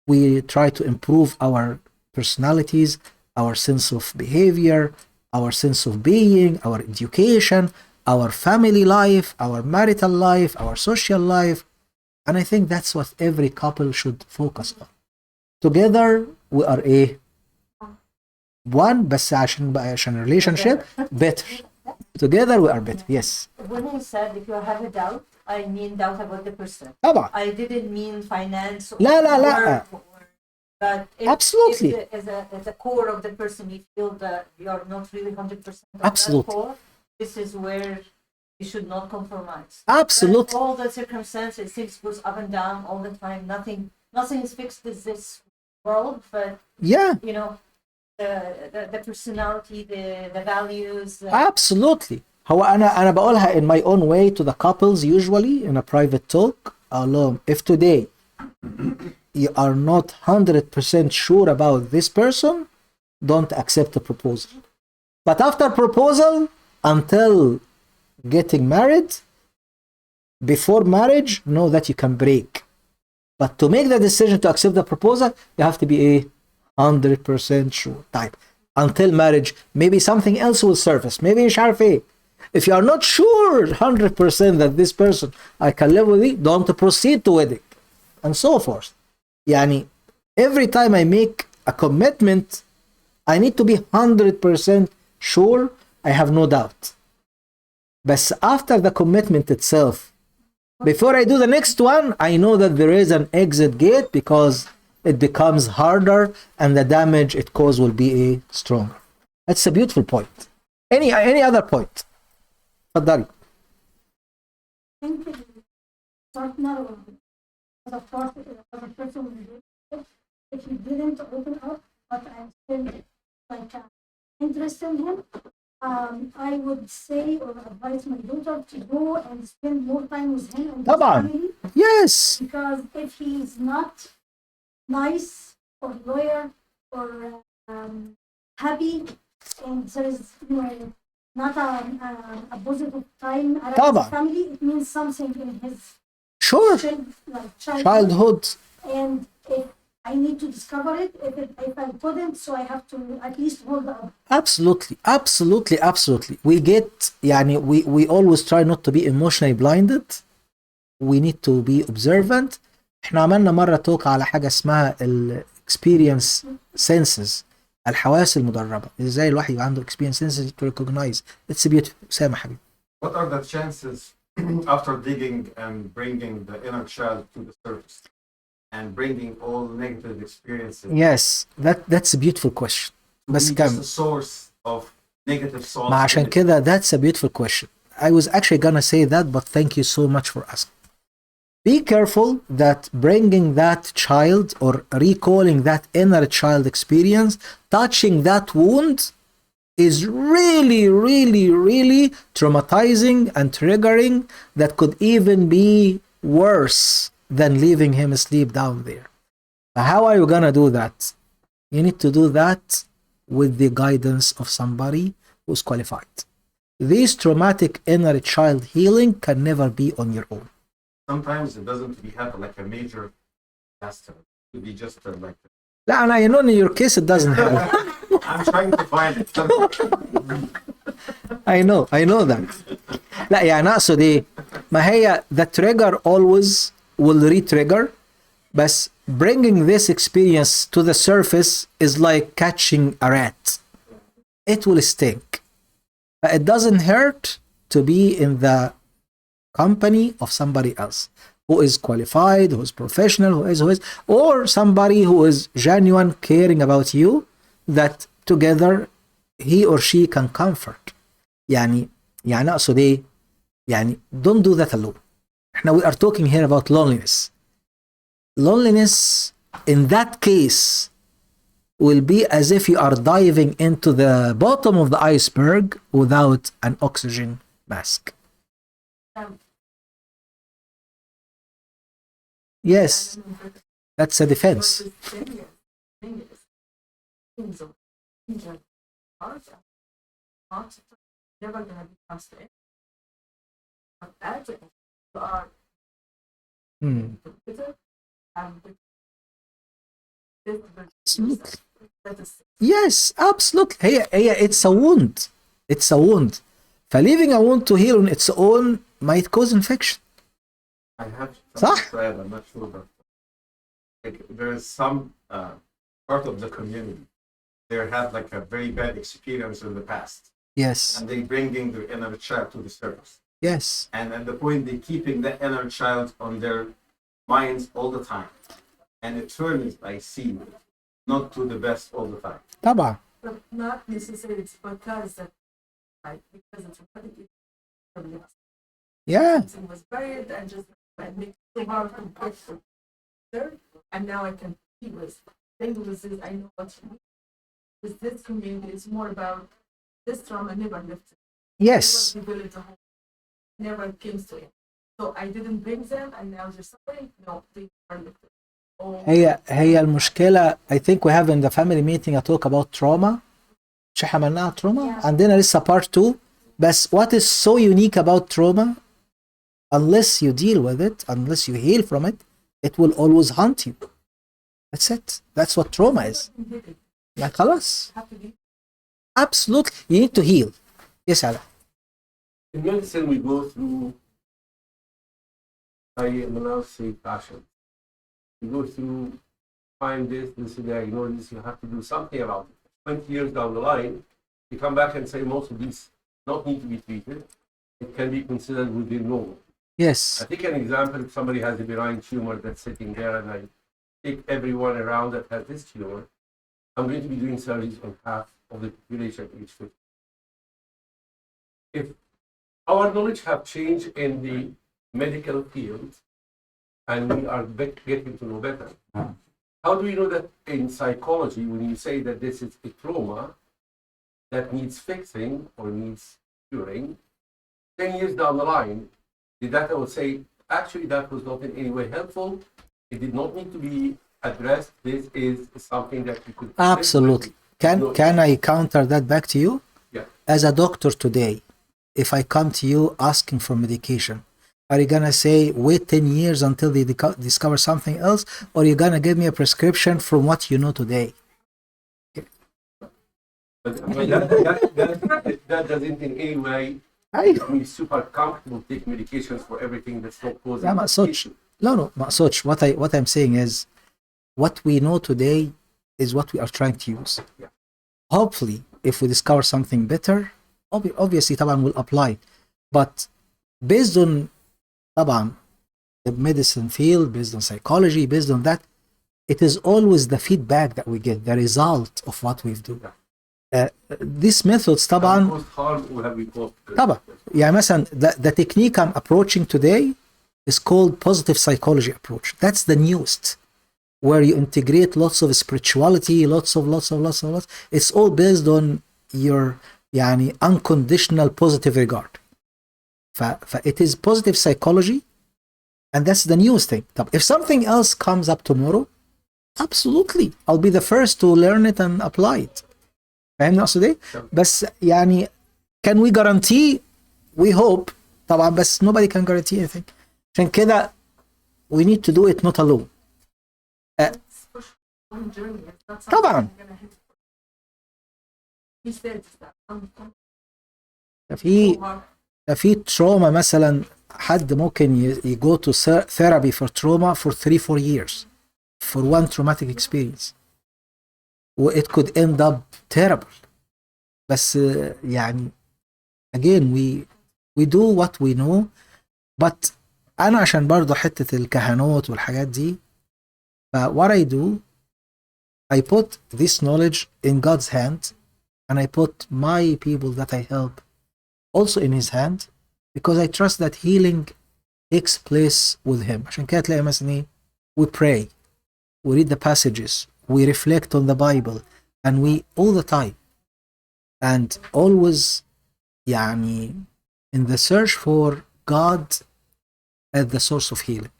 We try to improve our personalities, our sense of behavior, our sense of being, our education, our family life, our marital life, our social life. And I think that's what every couple should focus on. Together we are a one, بس عشان relationship better. Together we are better. Yes. When I said if you have a doubt, I mean doubt about the person. طبعا. I didn't mean finance or لا. work but Absolutely. if as a core of the person you feel that you are not really 100% of Absolutely. that core, this is where you should not compromise. Absolutely. But all the circumstances, things goes up and down all the time. Nothing is fixed in this world, but Yeah. the personality, the values. Absolutely. هو أنا بقولها in my own way to the couples usually in a private talk. If today you are not 100% sure about this person, don't accept the proposal. But after proposal, until getting married, before marriage, know that you can break. But to make the decision to accept the proposal, you have to be a 100% sure type. Until marriage, maybe something else will surface. Maybe مش عارف ايه. If you are not sure 100% that this person I can live with it, don't proceed to wedding. And so forth. Every time I make a commitment, I need to be 100% sure, I have no doubt. But after the commitment itself, before I do the next one, I know that there is an exit gate because it becomes harder and the damage it causes will be stronger. That's a beautiful point. Any other point? تفضلي. I think the partner or the person if he didn't open up, but I'm still interested in him, I would say or advise my daughter to go and spend more time with him and his طبعا. family. Yes. Because if he's not nice or loyal or happy and there is not a positive time around طبعا. his family, it means something in his Sure. childhood. Childhood. And if I need to discover it, if I couldn't, so I have to at least hold up. Absolutely. We get we always try not to be emotionally blinded. We need to be observant. احنا عملنا مرة توك على حاجة اسمها experience senses, الحواس المدربة. ازاي الواحد يبقى عنده experience senses to recognize. It's beautiful. سامح حبيبي. What are the chances after digging and bringing the inner child to the surface and bringing all negative experiences? Yes, that's a beautiful question. To بس be كم. just a source of negative thoughts. ما عشان كده that's a beautiful question. I was actually gonna say that, but thank you so much for asking. Be careful that bringing that child or recalling that inner child experience, touching that wound, is really traumatizing and triggering, that could even be worse than leaving him asleep down there. How are you gonna do that? You need to do that with the guidance of somebody who's qualified. This traumatic inner child healing can never be on your own. Sometimes it doesn't have like a major disaster. It could be just like. لا أنا you know in your case it doesn't happen. I'm trying to find it. I know that. لا أقصد إيه؟ ما هي the trigger always will re-trigger, but bringing this experience to the surface is like catching a rat. It will stink. But it doesn't hurt to be in the company of somebody else who is qualified, who is professional, who is, or somebody who is genuine, caring about you, that together he or she can comfort. يعني أقصد إيه؟ يعني don't do that alone. We are talking here about loneliness. Loneliness in that case will be as if you are diving into the bottom of the iceberg without an oxygen mask. Yes, that's a defense. Never gonna be constant. Actually, you are Hmm. Absolutely. Yes, absolutely. It's a wound. It's a wound. فleaving a wound to heal on its own might cause infection. I have صح؟ to add, I'm not sure, but like, there is some part of the community they had like a very bad experience in the past, Yes. and they bringing their inner child to the surface. Yes. And at the point they keeping the inner child on their minds all the time, and it turns, I see, not to the best all the time. طبعا. But not necessarily it's because that, like, because it's really Yeah. something was buried and just and make it so hard to get for there. And now I can see this. This is I know what you mean. With this community, it's more about this trauma never lifted. Yes. Never rebuilt the whole, never came to it. So I didn't bring them, and now they're suffering. No, they are lifted. Oh, هي المشكلة. I think we have in the family meeting a talk about trauma. مش احنا عملناها trauma؟ عندنا لسه part 2. بس what is so unique about trauma, unless you deal with it, unless you heal from it, it will always haunt you. That's it. That's what trauma is. يعني خلاص. have to be Absolutely. You need to heal. Yes, Ala. In medicine, we go through, I am allowed to say passion. You go through, find this, this, and ignore this, you have to do something about it. 20 years down the line, you come back and say most of these don't need to be treated. It can be considered within normal. Yes. I take an example, if somebody has a benign tumor that's sitting there and I take everyone around that has this tumor, I'm going to be doing surgeries on half of the population at age 50. If our knowledge have changed in the medical field and we are getting to know better, how do we know that in psychology, when you say that this is a trauma that needs fixing or needs curing, 10 years down the line, the data will say, actually, that was not in any way helpful. It did not need to be addressed. This is something that you could... Absolutely. Can I counter that back to you? Yeah. As a doctor today, if I come to you asking for medication, are you gonna say wait 10 years until they discover something else, or are you gonna give me a prescription from what you know today? But that doesn't in any way make me super comfortable taking medications for everything that's not causing لا ما اقصدش. No ما اقصدش. What I'm saying is what we know today is what we are trying to use. Yeah. Hopefully, if we discover something better, obviously طبعا we'll apply it. But based on طبعا the medicine field, based on psychology, based on that, it is always the feedback that we get, the result of what we've done. These methods طبعا طبعا يعني مثلا the technique I'm approaching today is called positive psychology approach. That's the newest, where you integrate lots of spirituality, lots of. It's all based on your يعني unconditional positive regard. It is positive psychology, and that's the newest thing. If something else comes up tomorrow, absolutely, I'll be the first to learn it and apply it. فاهمني اقصد ايه؟ بس يعني can we guarantee? We hope طبعا، بس nobody can guarantee anything. عشان كده we need to do it not alone. طبعا في تروما مثلا حد ممكن go to therapy for trauma for 3-4 years for one traumatic experience. It could end up terrible. بس يعني again we do what we know. But أنا عشان برضو حتة الكهنوت والحاجات دي, what I do, I put this knowledge in God's hand, and I put my people that I help also in His hand, because I trust that healing takes place with him. عشان كده تلاقي مثلا ايه we pray, we read the passages, we reflect on the Bible, and we all the time and always يعني in the search for God as the source of healing.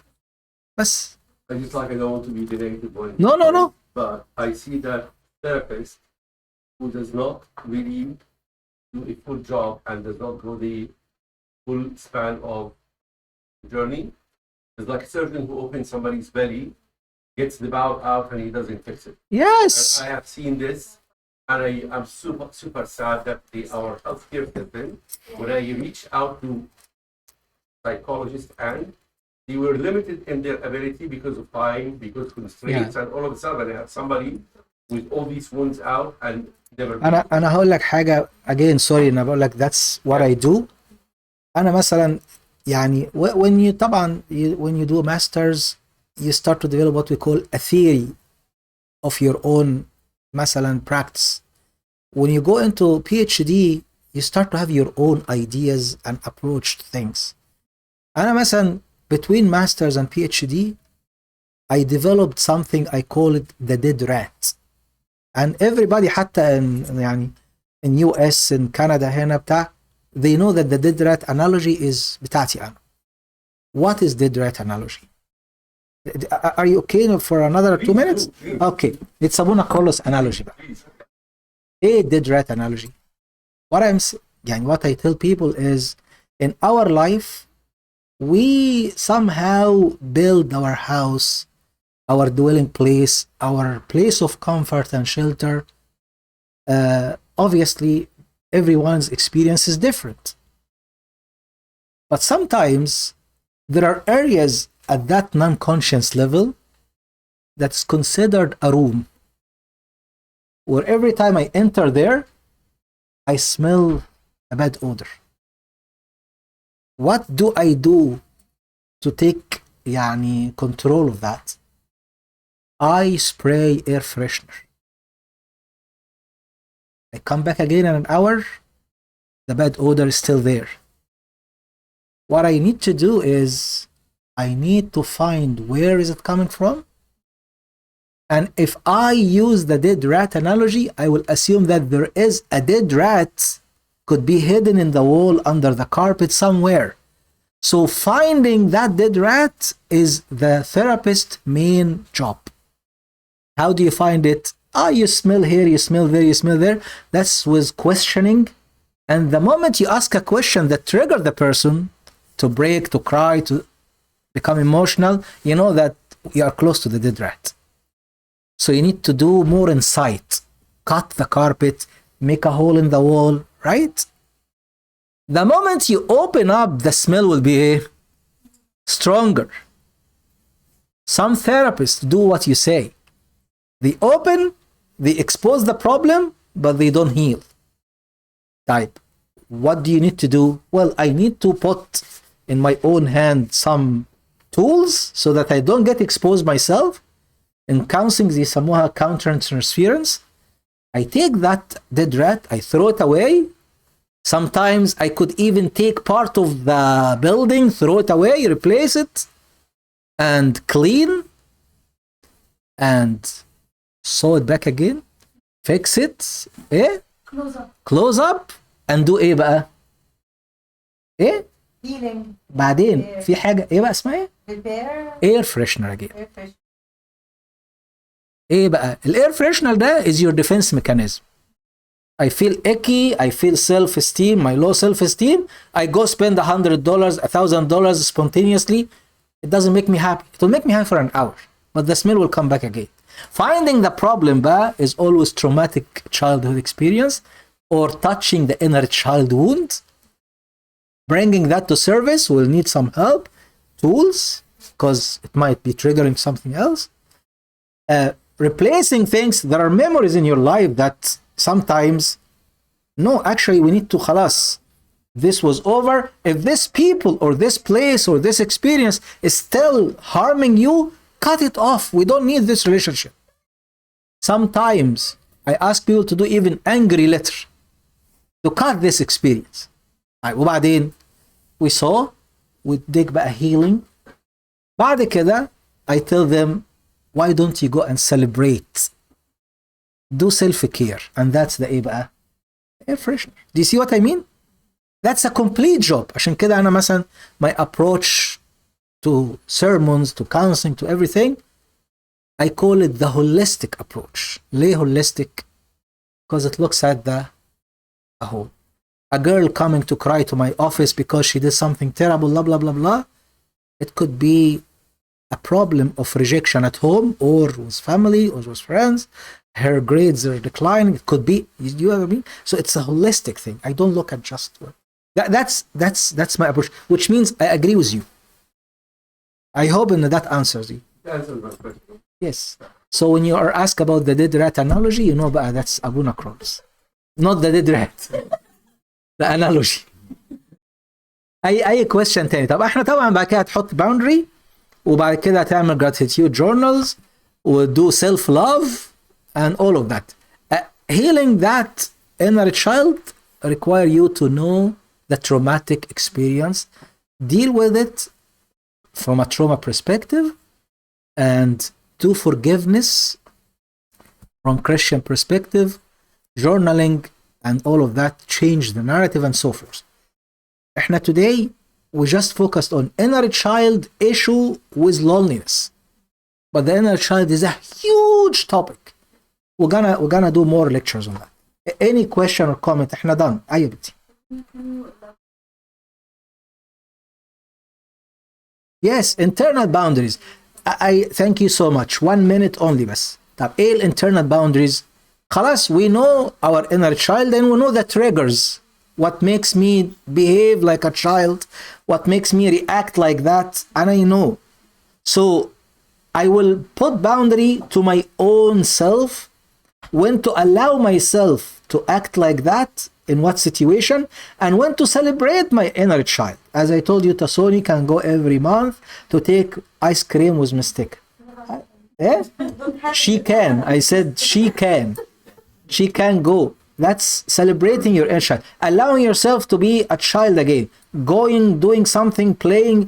بس I just like I don't want to be the negative one. No. But I see that therapist who does not really do a full job and does not go the full span of journey. It's like a surgeon who opens somebody's belly, gets the bowel out, and he doesn't fix it. Yes. And I have seen this, and I'm super sad that our healthcare system, when I reached out to psychologists, and they were limited in their ability because of time, because of constraints, and all of a sudden I have somebody with all these wounds out and never. انا هقول لك حاجه again, sorry انا بقول لك that's what I do. انا مثلا يعني when you طبعا when you do masters you start to develop what we call a theory of your own مثلا practice. When you go into PhD you start to have your own ideas and approach to things. أنا مثلا between masters and PhD I developed something I call it the dead rat, and everybody حتى يعني in US in Canada هنا بتاع they know that the dead rat analogy is بتاعتي أنا. What is dead rat analogy? Are you okay for another 2 minutes? Okay, it's Abuna Carlos analogy بقى. ايه dead rat analogy? What I tell people is in our life we somehow build our house, our dwelling place, our place of comfort and shelter. Obviously everyone's experience is different, but sometimes there are areas at that non-conscious level that's considered a room where every time I enter there I smell a bad odor. What do I do to take control of that? I spray air freshener. I come back again in an hour, the bad odor is still there. What I need to do is I need to find where is it coming from, and if I use the dead rat analogy I will assume that there is a dead rat, could be hidden in the wall under the carpet somewhere. So finding that dead rat is the therapist's main job. How do you find it? You smell here, you smell there, you smell there. That's with questioning. And the moment you ask a question that triggers the person to break, to cry, to become emotional, you know that you are close to the dead rat. So you need to do more insight. Cut the carpet, make a hole in the wall, right? The moment you open up, the smell will be stronger. Some therapists do what you say. They open, they expose the problem, but they don't heal. Type, what do you need to do? Well, I need to put in my own hand some tools so that I don't get exposed myself. In counseling, they يسموها counterinterference. I take that dead rat, I throw it away. Sometimes I could even take part of the building, throw it away, replace it, and clean, and sew it back again, fix it, close up, and do ايه بقى؟ ايه؟ Healing. بعدين في حاجة ايه بقى اسمها ايه؟ Repair. air freshener again. Air freshener. ايه بقى؟ الاير فريشنر ده is your defense mechanism. I feel icky, I feel self-esteem, my low self-esteem, I go spend $100, $1,000 spontaneously. It doesn't make me happy. It will make me happy for an hour, but the smell will come back again. Finding the problem بقى is always traumatic childhood experience or touching the inner child wound. Bringing that to service will need some help, tools, because it might be triggering something else. Replacing things, there are memories in your life that sometimes, no, actually we need to خلاص. This was over. If this people or this place or this experience is still harming you, cut it off. We don't need this relationship. Sometimes I ask people to do even angry letter to cut this experience. وبعدين we saw وديك بقى healing. بعد كده I tell them, why don't you go and celebrate? Do self-care. And that's the ايه بقى؟ air freshener. Do you see what I mean? That's a complete job. عشان كده أنا مثلا my approach to sermons, to counseling, to everything, I call it the holistic approach. ليه holistic? Because it looks at the whole. A girl coming to cry to my office because she did something terrible, blah, blah, blah, blah. It could be a problem of rejection at home or with family or with friends. Her grades are declining. It could be, you know what I mean? So it's a holistic thing. I don't look at just one. That's my approach, which means I agree with you. I hope that answers you. Answer my question. Yes. So when you are asked about the dead rat analogy, you know بقى that's Abuna Kronos. Not the dead rat. The analogy. أي question تاني. طب احنا طبعا بعد كده هتحط boundary وبعد كده هتعمل gratitude journals وdo self love and all of that. Healing that inner child require you to know the traumatic experience, deal with it from a trauma perspective, and do forgiveness from Christian perspective, journaling and all of that, change the narrative and so forth. احنا today we just focused on inner child issue with loneliness, but the inner child is a huge topic. We're gonna do more lectures on that. Any question or comment? احنا done. أي بنتي. Yes, internal boundaries. I thank you so much. 1 minute only بس. طب ايه internal boundaries؟ خلاص we know our inner child and we know the triggers. What makes me behave like a child, what makes me react like that, and I know. So I will put boundary to my own self, when to allow myself to act like that, in what situation, and when to celebrate my inner child. As I told you, Tasoni can go every month to take ice cream with Mystic. Yeah? She can. I said she can. She can go. That's celebrating your inner child. Allowing yourself to be a child again. Going, doing something, playing.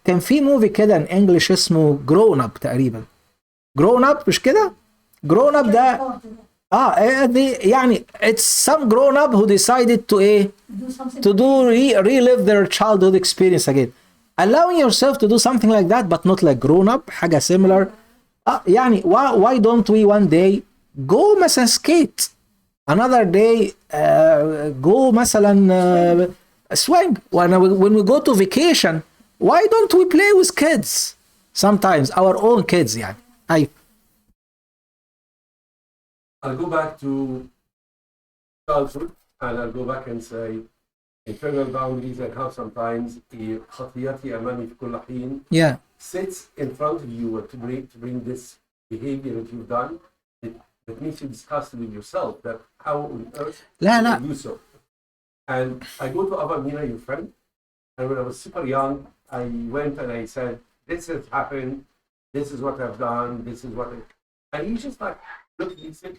كان في موفي كده in English اسمه Grown Up تقريبا. Grown Up مش كده؟ Grown Up ده دي يعني it's some grown up who decided to relive their childhood experience again. Allowing yourself to do something like that but not like grown up, حاجة similar. يعني why don't we one day go مثلا skate, another day go مثلا swing. When we go to vacation, why don't we play with kids sometimes, our own kids يعني. I'll go back to childhood and I'll go back and say internal boundaries and how sometimes خطياتي أمامي في كل حين sits in front of you to bring this behavior that you've done. That means you discuss with yourself that how on earth you do so. And I go to Abba Mina, your friend, and when I was super young, I went and I said, this has happened, this is what I've done, this is what and he just like looked at me and said,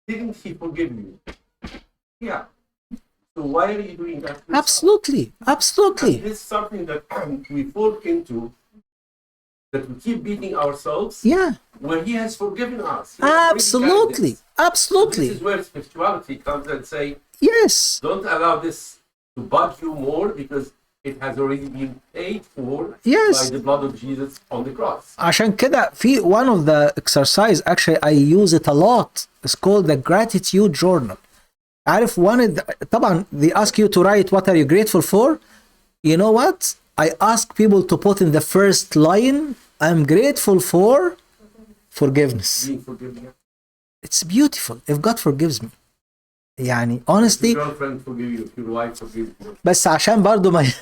didn't he forgive you? Yeah. So why are you doing that? Absolutely. And this is something that we fall into, that we keep beating ourselves. Yeah. When he has forgiven us. Absolutely. Absolutely. This is where spirituality comes and say, yes. Don't allow this to bug you more because it has already been paid for by the blood of Jesus on the cross. عشان كده في one of the exercise actually I use it a lot. It's called the gratitude journal. عارف طبعا they ask you to write what are you grateful for. You know what? I ask people to put in the first line, I'm grateful for forgiveness. Being forgiven. It's beautiful if God forgives me. يعني honestly. If your girlfriend forgive you, if your wife forgive you. بس عشان برضو ما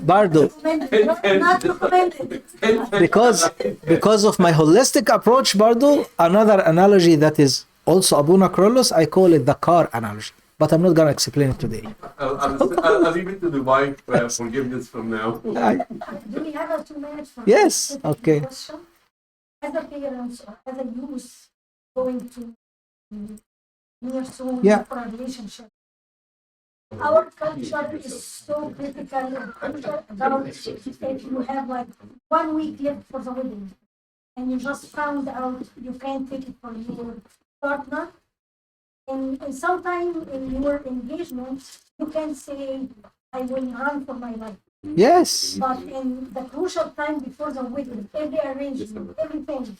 برضو because of my holistic approach برضو, another analogy that is also Abuna Kyrillos, I call it the car analogy, but I'm not gonna explain it today. I'll leave it to the wife forgiveness from now. Do we have 2 minutes for Yes, okay. question? As a parent or as a youth going to near soon for a relationship, our culture is so critical about if you have like 1 week left for the wedding and you just found out you can't take it for your partner. And sometime in your engagement, you can say, I will run for my life. Yes. But in the crucial time before the wedding, every arrangement, everything,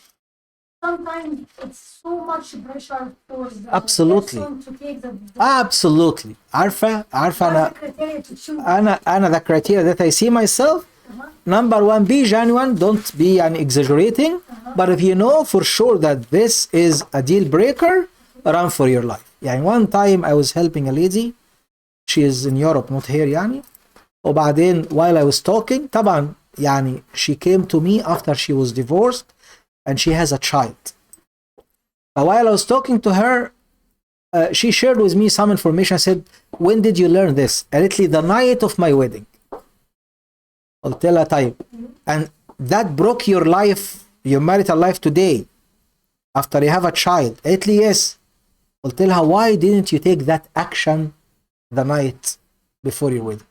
sometimes it's so much pressure for the Absolutely. person to take the Absolutely. عارفة أنا criteria to choose. أنا the criteria that I see myself. Number one, be genuine. Don't be exaggerating. But if you know for sure that this is a deal breaker, run for your life. يعني one time I was helping a lady. She is in Europe, not here يعني. وبعدين while I was talking طبعا يعني she came to me after she was divorced and she has a child. But while I was talking to her, she shared with me some information. I said, when did you learn this? قالت لي the night of my wedding. قلت لها طيب, and that broke your life, your marital life today after you have a child. قالت لي yes. قلت لها why didn't you take that action the night before your wedding?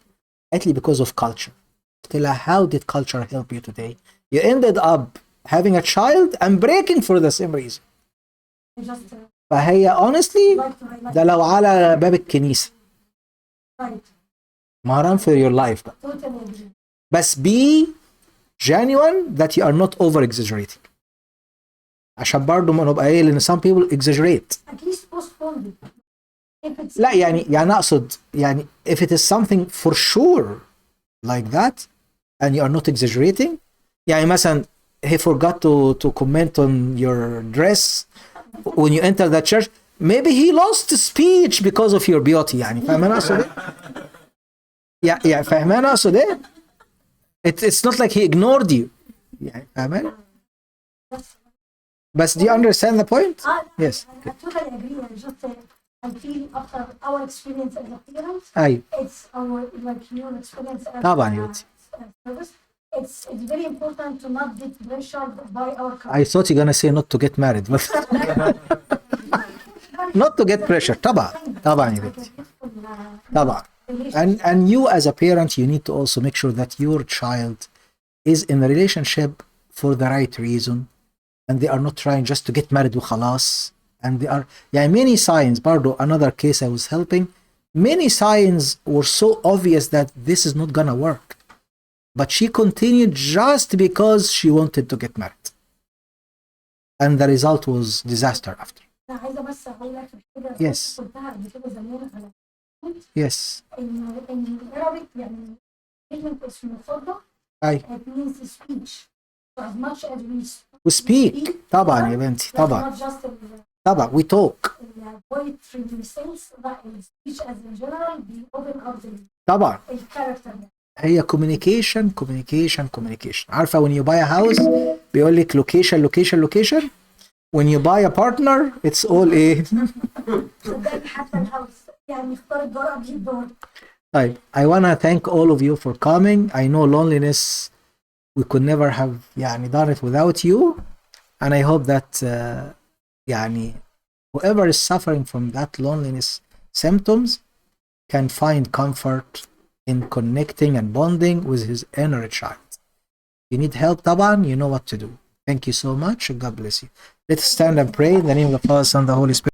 قالت لي because of culture. قلت لها how did culture help you today? You ended up having a child and breaking for the same reason. Just فهي honestly like to highlight. ده لو على باب الكنيسة Right. ما run for your life بقى. Totally agree. بس be genuine that you are not over exaggerating. عشان برضه ما نبقى ايه لان some people exaggerate. At least postpone it. If it's لا يعني اقصد يعني if it is something for sure like that and you are not exaggerating. يعني مثلا he forgot to comment on your dress when you enter the church. Maybe he lost speech because of your beauty. يعني فاهمين اقصد ايه؟ يعني فاهمين اقصد ايه؟ It's not like he ignored you. يعني فاهمين؟ بس do you understand the point? Yes. I totally agree. I just I feel after our experience as a parent, أيوة it's our like your experience as طبعا a يا بنتي. service. It's very important to not get pressured by our I thought you're gonna say not to get married but not to get pressure. طبعا يا بنتي. طبعا. And you as a parent, you need to also make sure that your child is in a relationship for the right reason and they are not trying just to get married وخلاص. And they are many signs. برضو another case I was helping, many signs were so obvious that this is not gonna work, but she continued just because she wanted to get married, and the result was disaster after. أنا عايزة بس أقول لك كده. Yes. قلتها قبل كده زمان على Yes. إن Arabic يعني كلمة اسم فضة. أي. It means speech. So as much as We speak. طبعا يا بنتي. طبعا. Not just طبعا. We talk. poetry in the sense that in speech as in general we open up the طبعا. character. هي communication. عارفة when you buy a house بيقول لك location. When you buy a partner it's all ايه؟ صدقني حتى الهاوس يعني اختار الدور قبل الدور. طيب I wanna thank all of you for coming. I know loneliness we could never have يعني done it without you, and I hope that يعني whoever is suffering from that loneliness symptoms can find comfort in connecting and bonding with his inner child. You need help طبعا, you know what to do. Thank you so much. God bless you. Let's stand and pray in the name of the Father, Son, and the Holy Spirit.